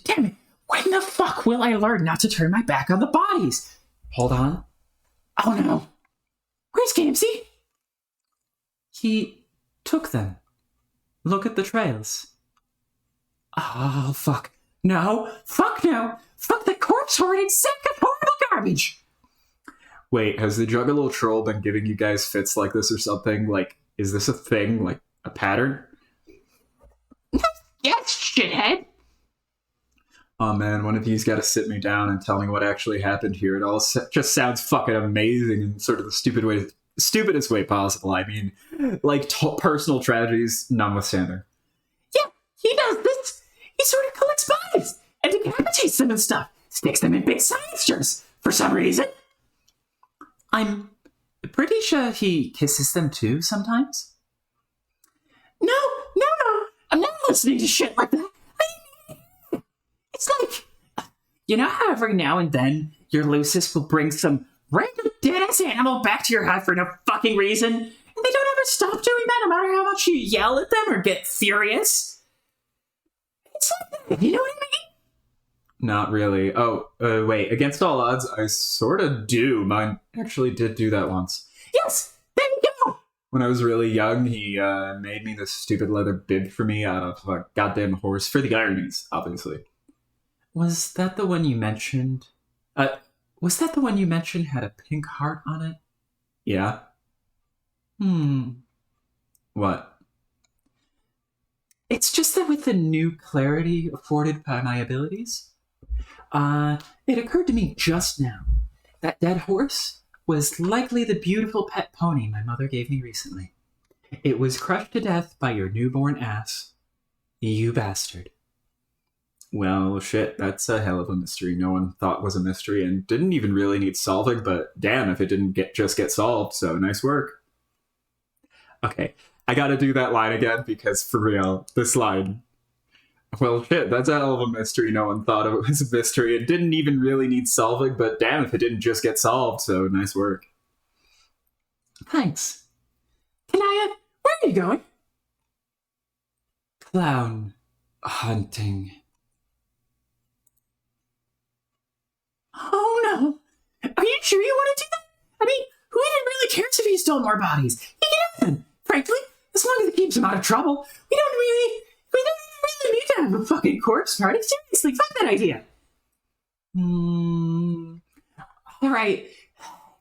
Damn it, when the fuck will I learn not to turn my back on the bodies? Hold on. Oh no. Where's Gamesy? He took them. Look at the trails. Oh, fuck. No. Fuck no. Fuck the corpse-hoarding sack of horrible garbage. Wait, has the Juggalo troll been giving you guys fits like this or something? Like, is this a thing? Like, a pattern? Yes, shithead. Oh man, one of you's got to sit me down and tell me what actually happened here. It all just sounds fucking amazing in sort of the stupidest way possible. I mean, like personal tragedies notwithstanding. Yeah, he does this. He sort of collects bodies and decapitates them and stuff. Sticks them in big science jars for some reason. I'm pretty sure he kisses them too sometimes. No. I'm not listening to shit like that. It's like, you know how every now and then your Lucis will bring some random dead-ass animal back to your hut for no fucking reason, and they don't ever stop doing that no matter how much you yell at them or get furious? It's like that, you know what I mean? Not really. Oh, wait. Against all odds, I sort of do. Mine actually did do that once. Yes, there you go. When I was really young, he made me this stupid leather bib for me out of a goddamn horse for the ironies, obviously. Was that the one you mentioned? Was that the one you mentioned had a pink heart on it? Yeah? What? It's just that with the new clarity afforded by my abilities, it occurred to me just now that dead horse was likely the beautiful pet pony my mother gave me recently. It was crushed to death by your newborn ass. You bastard. Well, shit, that's a hell of a mystery no one thought was a mystery and didn't even really need solving, but damn if it didn't just get solved, so nice work. Okay, I gotta do that line again because, for real, this line... Well, shit, that's a hell of a mystery no one thought it was a mystery. It didn't even really need solving, but damn if it didn't just get solved, so nice work. Thanks. Kanaya, where are you going? Clown hunting. Oh no. Are you sure you want to do that? I mean, who even really cares if he stole more bodies? He can have them, frankly, as long as it keeps him out of trouble. We don't really need to have a fucking corpse party. Seriously, fuck that idea. Alright,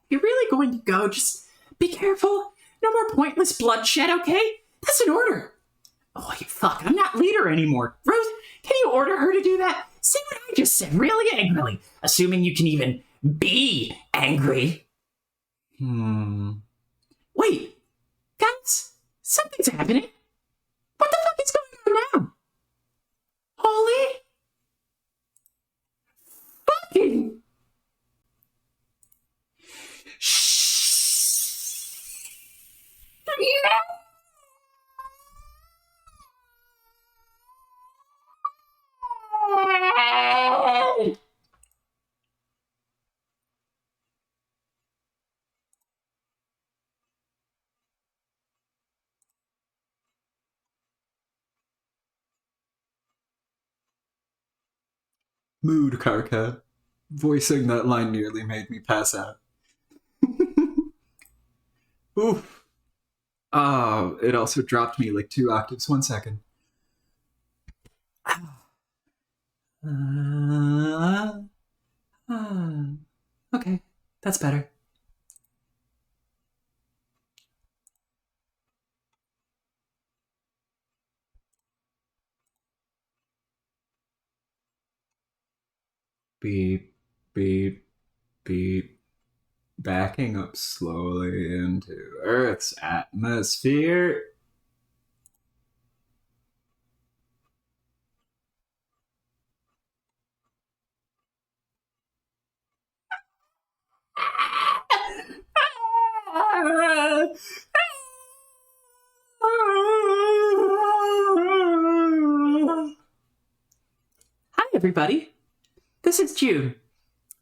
you're really going to go, just be careful. No more pointless bloodshed, okay? That's an order. Oh, you fuck, I'm not leader anymore. Rose, can you order her to do that? Say what I just said, really angrily. Assuming you can even be angry. Wait, guys, something's happening. What the fuck is going on now? Holy fucking Mood, Karka. Voicing that line nearly made me pass out. Oof. Ah, it also dropped me like 2 octaves. 1 second. Okay, that's better. Beep, beep, beep. Backing up slowly into Earth's atmosphere. Hi, everybody. This is June.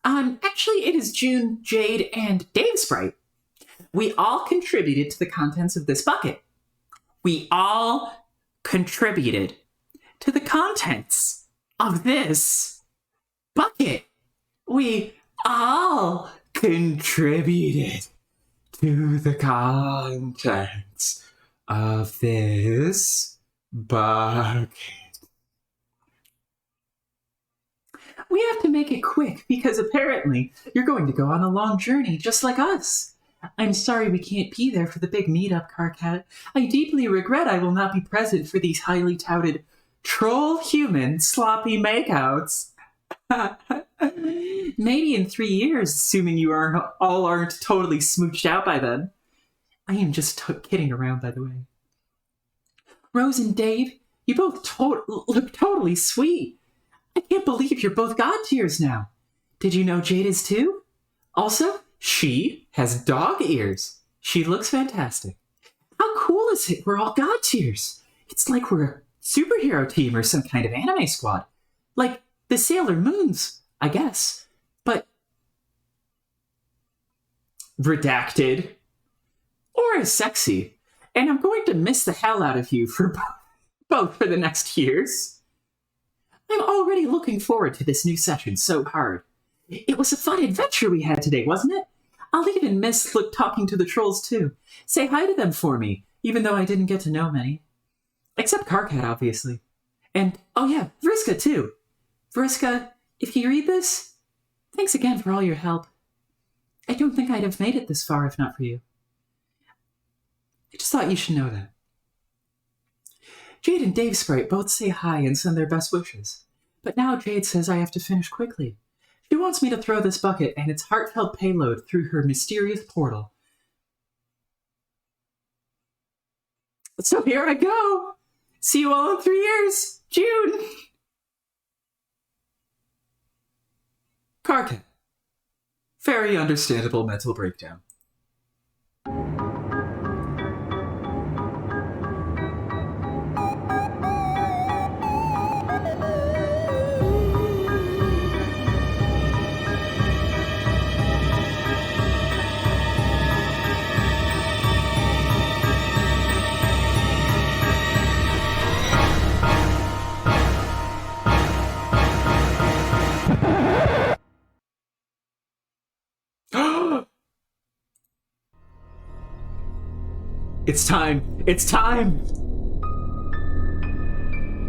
Actually, it is June, Jade, and Dave Sprite. We all contributed to the contents of this bucket. We all contributed to the contents of this bucket. We all contributed to the contents of this bucket. We have to make it quick because apparently you're going to go on a long journey just like us. I'm sorry we can't be there for the big meetup, Carcat. I deeply regret I will not be present for these highly touted troll human sloppy makeouts. Maybe in 3 years, assuming you aren't totally smooched out by then. I am just kidding around, by the way. Rose and Dave, you both look totally sweet. I can't believe you're both god tiers now. Did you know Jade is too? Also, she has dog ears. She looks fantastic. How cool is it? We're all god tiers. It's like we're a superhero team or some kind of anime squad. Like the Sailor Moons, I guess. But redacted. Or as sexy. And I'm going to miss the hell out of you for both for the next years. I'm already looking forward to this new session so hard. It was a fun adventure we had today, wasn't it? I'll even miss talking to the trolls too. Say hi to them for me, even though I didn't get to know many. Except Carcat, obviously. And, oh yeah, Vriska too. Vriska, if you read this, thanks again for all your help. I don't think I'd have made it this far if not for you. I just thought you should know that. Jade and Dave Sprite both say hi and send their best wishes. But now Jade says I have to finish quickly. She wants me to throw this bucket and its heartfelt payload through her mysterious portal. So here I go! See you all in 3 years! June! Carcat. Very understandable mental breakdown. It's time! It's time!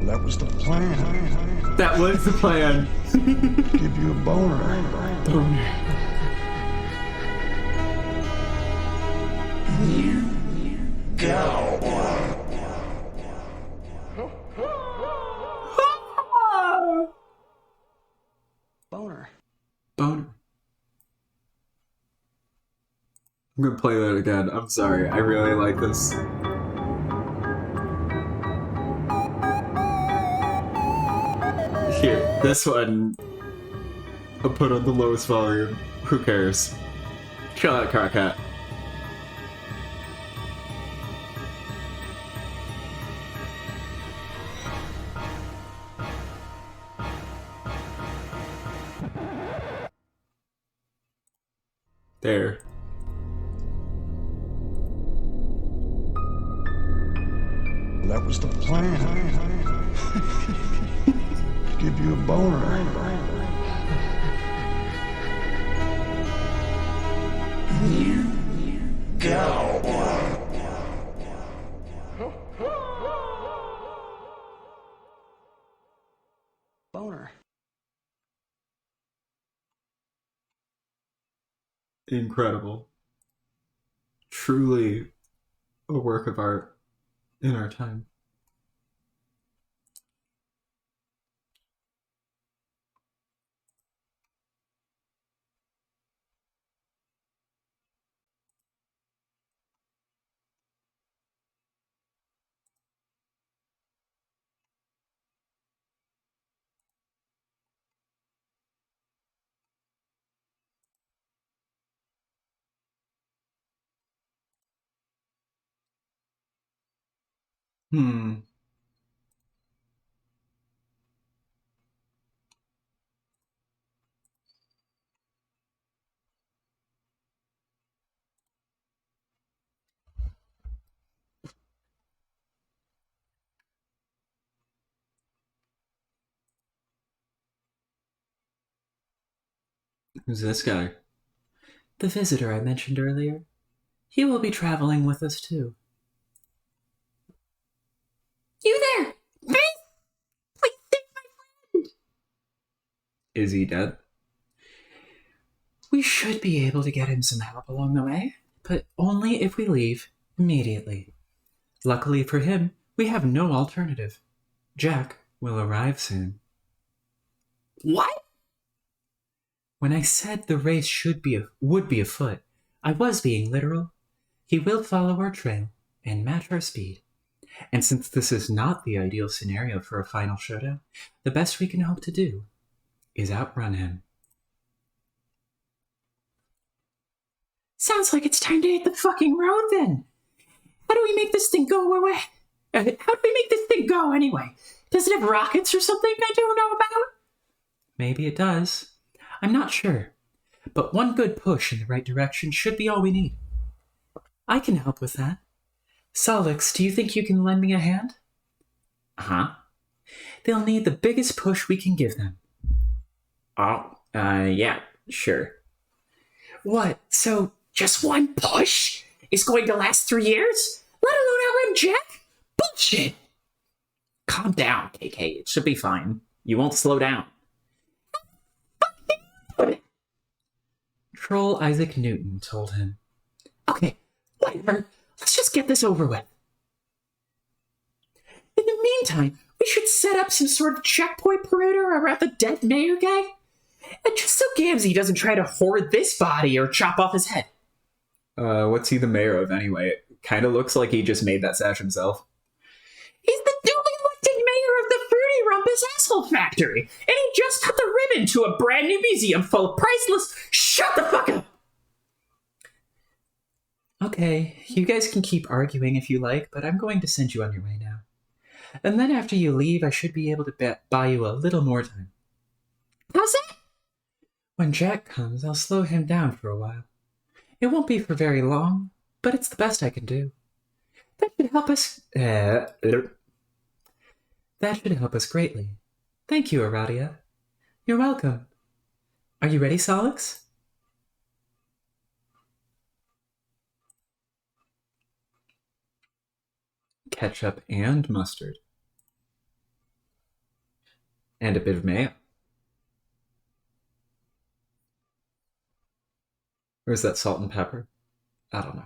That was the plan. That was the plan. Give you a boner. Boner. Boner. I'm gonna play that again. I'm sorry. I really like this. Here, this one I'll put on the lowest volume. Who cares? Chill out, Carcat. There. That was the plan. Give you a boner. Boner. Incredible. Truly a work of art in our time. Hmm. Who's this guy? The visitor I mentioned earlier. He will be traveling with us too. You there? Please save my friend. Is he dead? We should be able to get him some help along the way, but only if we leave immediately. Luckily for him, we have no alternative. Jack will arrive soon. What? When I said the race would be afoot, I was being literal. He will follow our trail and match our speed. And since this is not the ideal scenario for a final showdown, the best we can hope to do is outrun him. Sounds like it's time to hit the fucking road then. How do we make this thing go away? How do we make this thing go anyway? Does it have rockets or something I don't know about? Maybe it does. I'm not sure. But one good push in the right direction should be all we need. I can help with that. Solix, do you think you can lend me a hand? Huh? They'll need the biggest push we can give them. Oh, yeah, sure. What? So, Just one push is going to last 3 years? Let alone outrun Jack? Bullshit. Calm down, KK. It should be fine. You won't slow down. Troll Isaac Newton told him. Okay, whatever. Let's just get this over with. In the meantime, we should set up some sort of checkpoint perimeter around the dead mayor guy. And just so Gamzee doesn't try to hoard this body or chop off his head. What's he the mayor of anyway? It kind of looks like he just made that sash himself. He's the newly elected mayor of the Fruity Rumpus Asshole Factory, and he just cut the ribbon to a brand new museum full of priceless. Shut the fuck up! Okay, you guys can keep arguing if you like, but I'm going to send you on your way now. And then after you leave, I should be able to buy you a little more time. How's that? When Jack comes, I'll slow him down for a while. It won't be for very long, but it's the best I can do. That should help us. That should help us greatly. Thank you, Aradia. You're welcome. Are you ready, Solix? Ketchup and mustard. And a bit of mayo. Or is that salt and pepper? I don't know.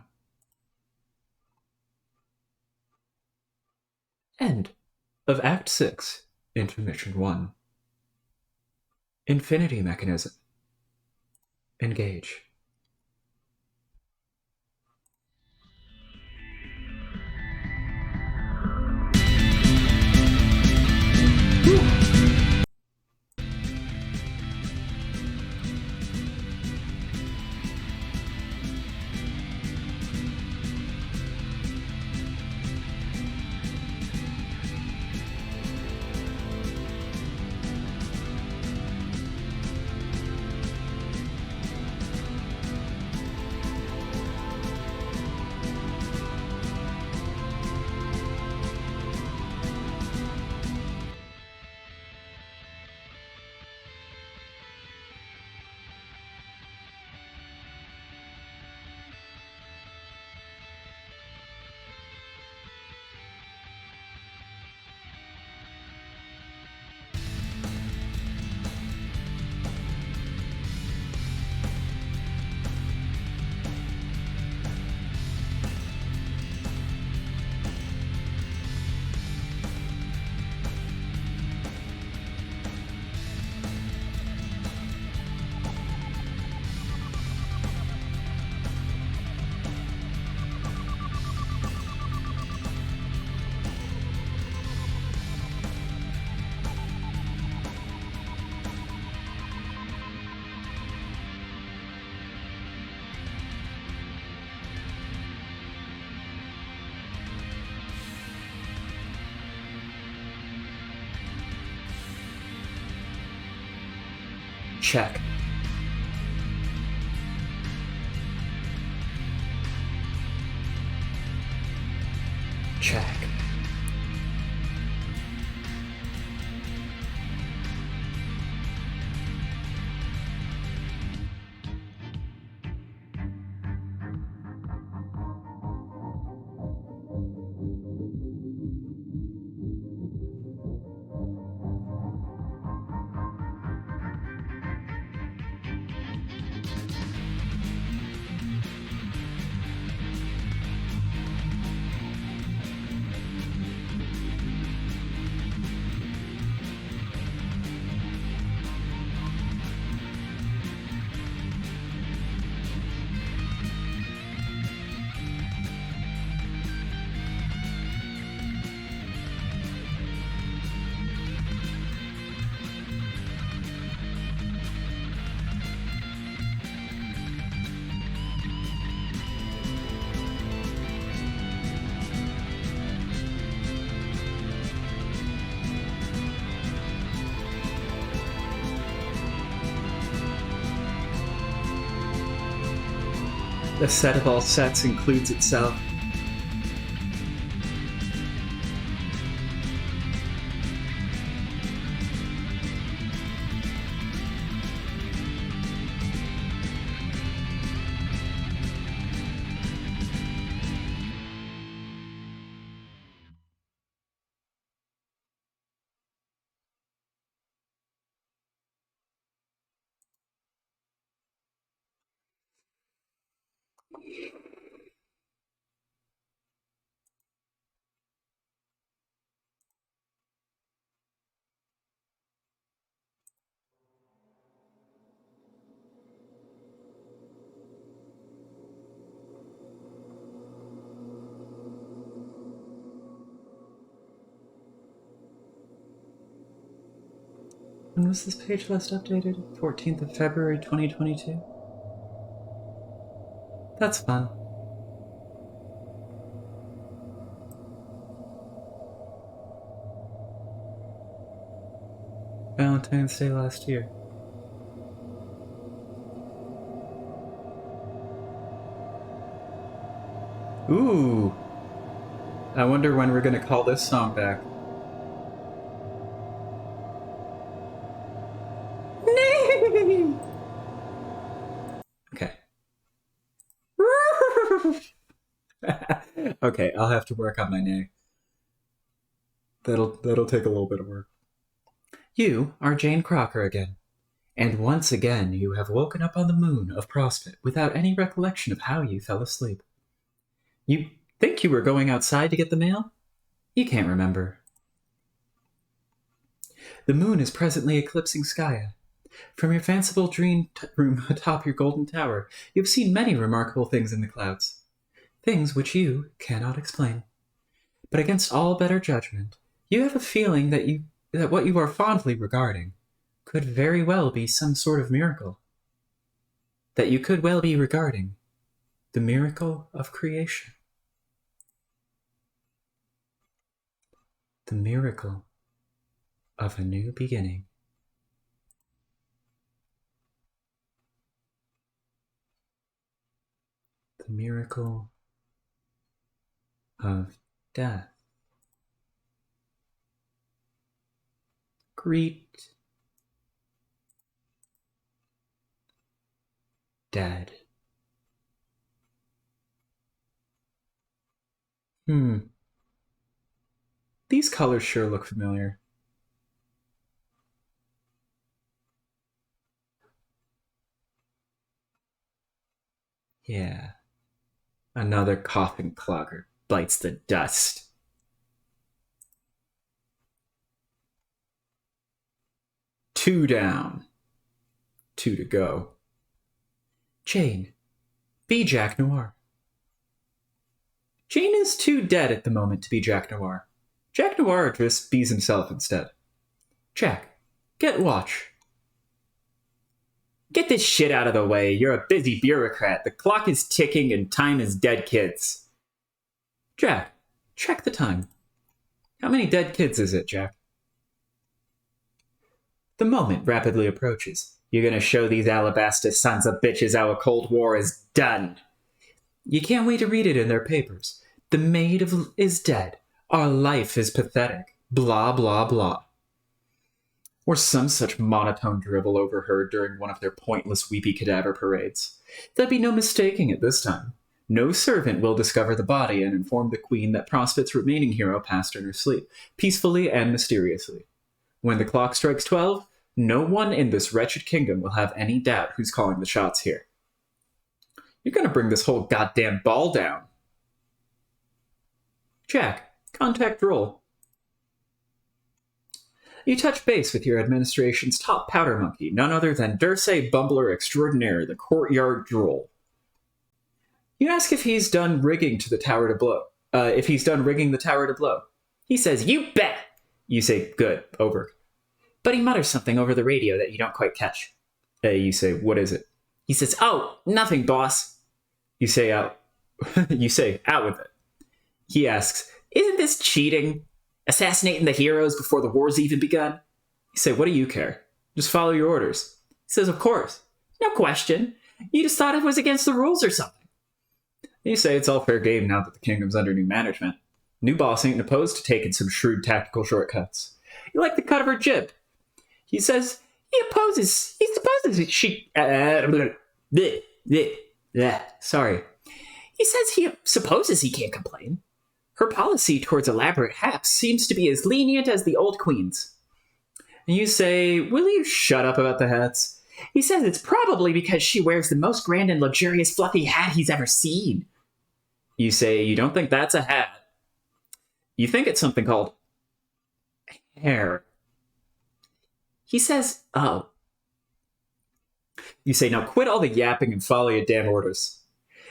End of Act 6, Intermission 1. Infinity mechanism. Engage. Check. Check. The set of all sets includes itself. When was this page last updated? 14th of February 2022? That's fun. Valentine's Day last year. Ooh! I wonder when we're gonna call this song back. Okay. Okay, I'll have to work on my nay. That'll take a little bit of work. You are Jane Crocker again. And once again you have woken up on the moon of Prospect without any recollection of how you fell asleep. You think you were going outside to get the mail? You can't remember. The moon is presently eclipsing Skya. From your fanciful dream room atop your golden tower, you have seen many remarkable things in the clouds. Things which you cannot explain. But against all better judgment, you have a feeling that what you are fondly regarding could very well be some sort of miracle. That you could well be regarding the miracle of creation. The miracle of a new beginning. The miracle of death. Greet dead. These colors sure look familiar. Yeah. Another coffin clogger bites the dust. Two down. Two to go. Jane, be Jack Noir. Jane is too dead at the moment to be Jack Noir. Jack Noir just bees himself instead. Jack, get watch. Get this shit out of the way. You're a busy bureaucrat. The clock is ticking and time is dead kids. Jack, check the time. How many dead kids is it, Jack? The moment rapidly approaches. You're gonna show these Alabasta sons of bitches how a Cold War is done. You can't wait to read it in their papers. The maid is dead. Our life is pathetic. Blah, blah, blah. Or some such monotone dribble overheard during one of their pointless weepy cadaver parades. There'd be no mistaking it this time. No servant will discover the body and inform the queen that Prospit's remaining hero passed in her sleep, peacefully and mysteriously. When the clock strikes 12, no one in this wretched kingdom will have any doubt who's calling the shots here. You're gonna bring this whole goddamn ball down. Jack, contact roll. You touch base with your administration's top powder monkey, none other than Dursey Bumbler Extraordinaire, the courtyard droll. You ask if he's done rigging to the tower to blow. If he's done rigging the tower to blow. He says, "You bet!" You say, "Good, over." But he mutters something over the radio that you don't quite catch. You say, "What is it?" He says, "Oh, nothing, boss." You say, "Out." You say, "Out with it." He asks, "Isn't this cheating? Assassinating the heroes before the war's even begun?" You say, "What do you care? Just follow your orders." He says, "Of course. No question. You just thought it was against the rules or something." You say it's all fair game now that the kingdom's under new management. New boss ain't opposed to taking some shrewd tactical shortcuts. You like the cut of her jib. He says he supposes she... Sorry. He says he supposes he can't complain. Her policy towards elaborate haps seems to be as lenient as the old queen's. And you say, "Will you shut up about the hats?" He says it's probably because she wears the most grand and luxurious fluffy hat he's ever seen. You say, "You don't think that's a hat. You think it's something called hair." He says, "Oh." You say, "Now quit all the yapping and follow your damn orders."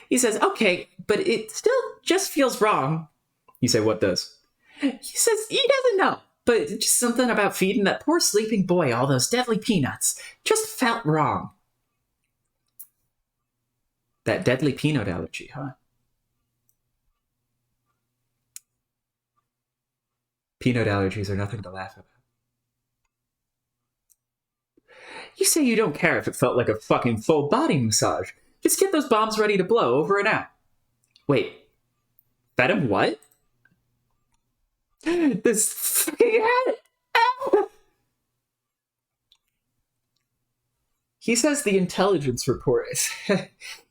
He says, "Okay, but it still just feels wrong." You say, "What does?" He says he doesn't know, but just something about feeding that poor sleeping boy all those deadly peanuts just felt wrong. That deadly peanut allergy, huh? Peanut allergies are nothing to laugh about. You say you don't care if it felt like a fucking full body massage. Just get those bombs ready to blow over and out. Wait, fed him what? This fucking hat! Ow! He says the intelligence report is...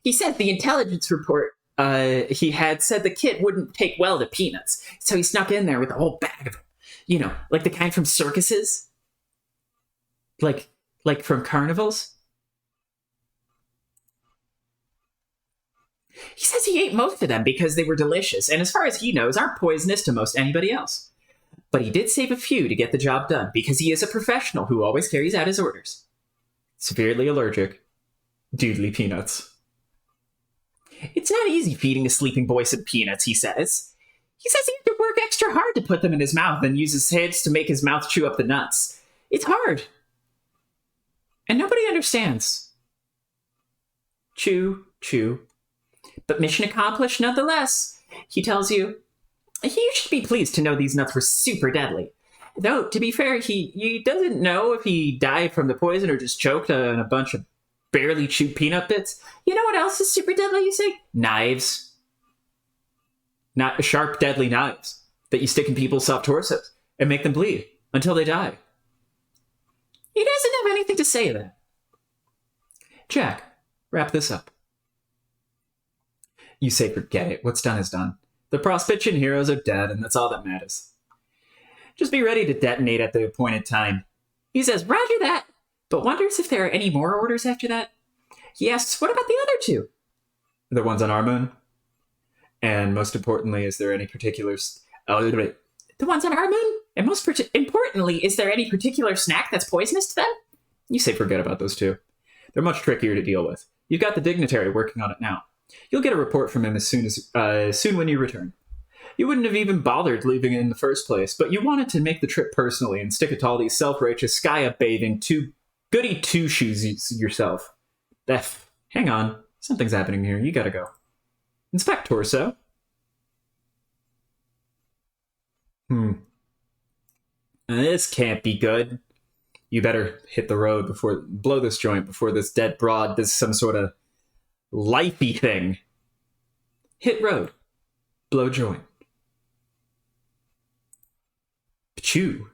He said the intelligence report, he had said the kid wouldn't take well to peanuts, so he snuck in there with a whole bag of them. You know, like the kind from circuses? Like from carnivals? He says he ate most of them because they were delicious, and as far as he knows, aren't poisonous to most anybody else. But he did save a few to get the job done, because he is a professional who always carries out his orders. Severely allergic. Doodly peanuts. It's not easy feeding a sleeping boy some peanuts, he says. He says he had to work extra hard to put them in his mouth and use his hands to make his mouth chew up the nuts. It's hard. And nobody understands. Chew, chew. But mission accomplished nonetheless. He tells you, you should be pleased to know these nuts were super deadly. Though, to be fair, he doesn't know if he died from the poison or just choked on a bunch of barely chewed peanut bits. You know what else is super deadly, you say? Knives. Not sharp, deadly knives that you stick in people's soft torsos and make them bleed until they die. He doesn't have anything to say to that. Jack, wrap this up. You say, "Forget it. What's done is done. The Prospician heroes are dead, and that's all that matters. Just be ready to detonate at the appointed time." He says, "Roger that," but wonders if there are any more orders after that. He asks, "What about the other two?" The ones on our moon? And most importantly, is there any particulars? The ones on our moon? And most importantly, is there any particular snack that's poisonous to them? You say, "Forget about those two. They're much trickier to deal with. You've got the dignitary working on it now. You'll get a report from him as soon when you return. You wouldn't have even bothered leaving in the first place, but you wanted to make the trip personally and stick it to all these self-righteous, sky-up-bathing, goody two-shoes yourself. Hang on. Something's happening here. You gotta go. Inspect torso. This can't be good. You better hit the road blow this joint before this dead broad does some sort of lifey thing. Hit road. Blow joint. Chew.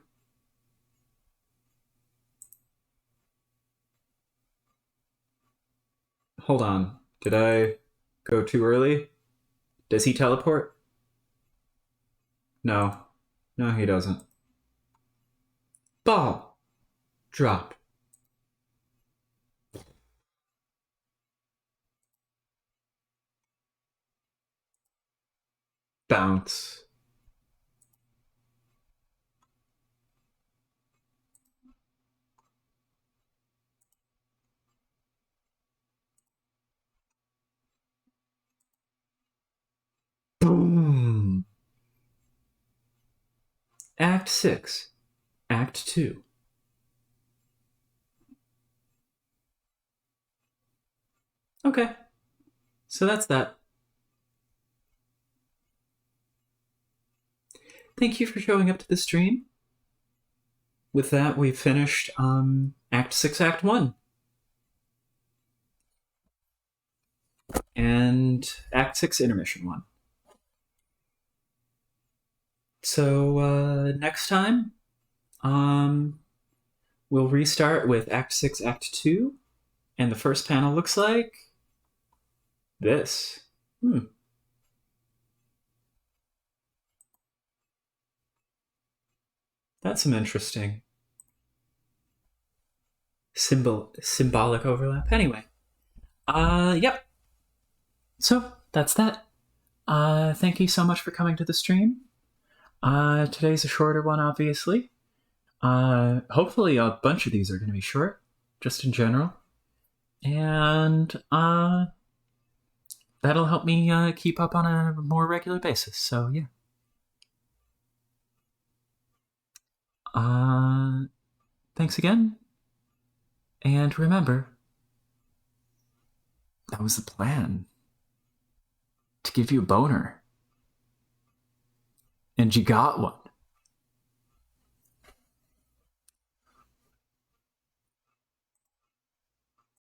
Hold on. Did I go too early? Does he teleport? No. No, he doesn't. Ball. Drop. Bounce. Boom. Act 6. Act 2. Okay. So that's that. Thank you for showing up to the stream. With that, we've finished Act 6, Act 1. And Act 6, Intermission 1. So next time, we'll restart with Act 6, Act 2. And the first panel looks like this. That's some interesting symbolic overlap. Anyway, yep. So that's that. Thank you so much for coming to the stream. Today's a shorter one, obviously. Hopefully a bunch of these are going to be short, just in general. And that'll help me keep up on a more regular basis. So yeah. Thanks again. And remember, that was the plan. To give you a boner. And you got one.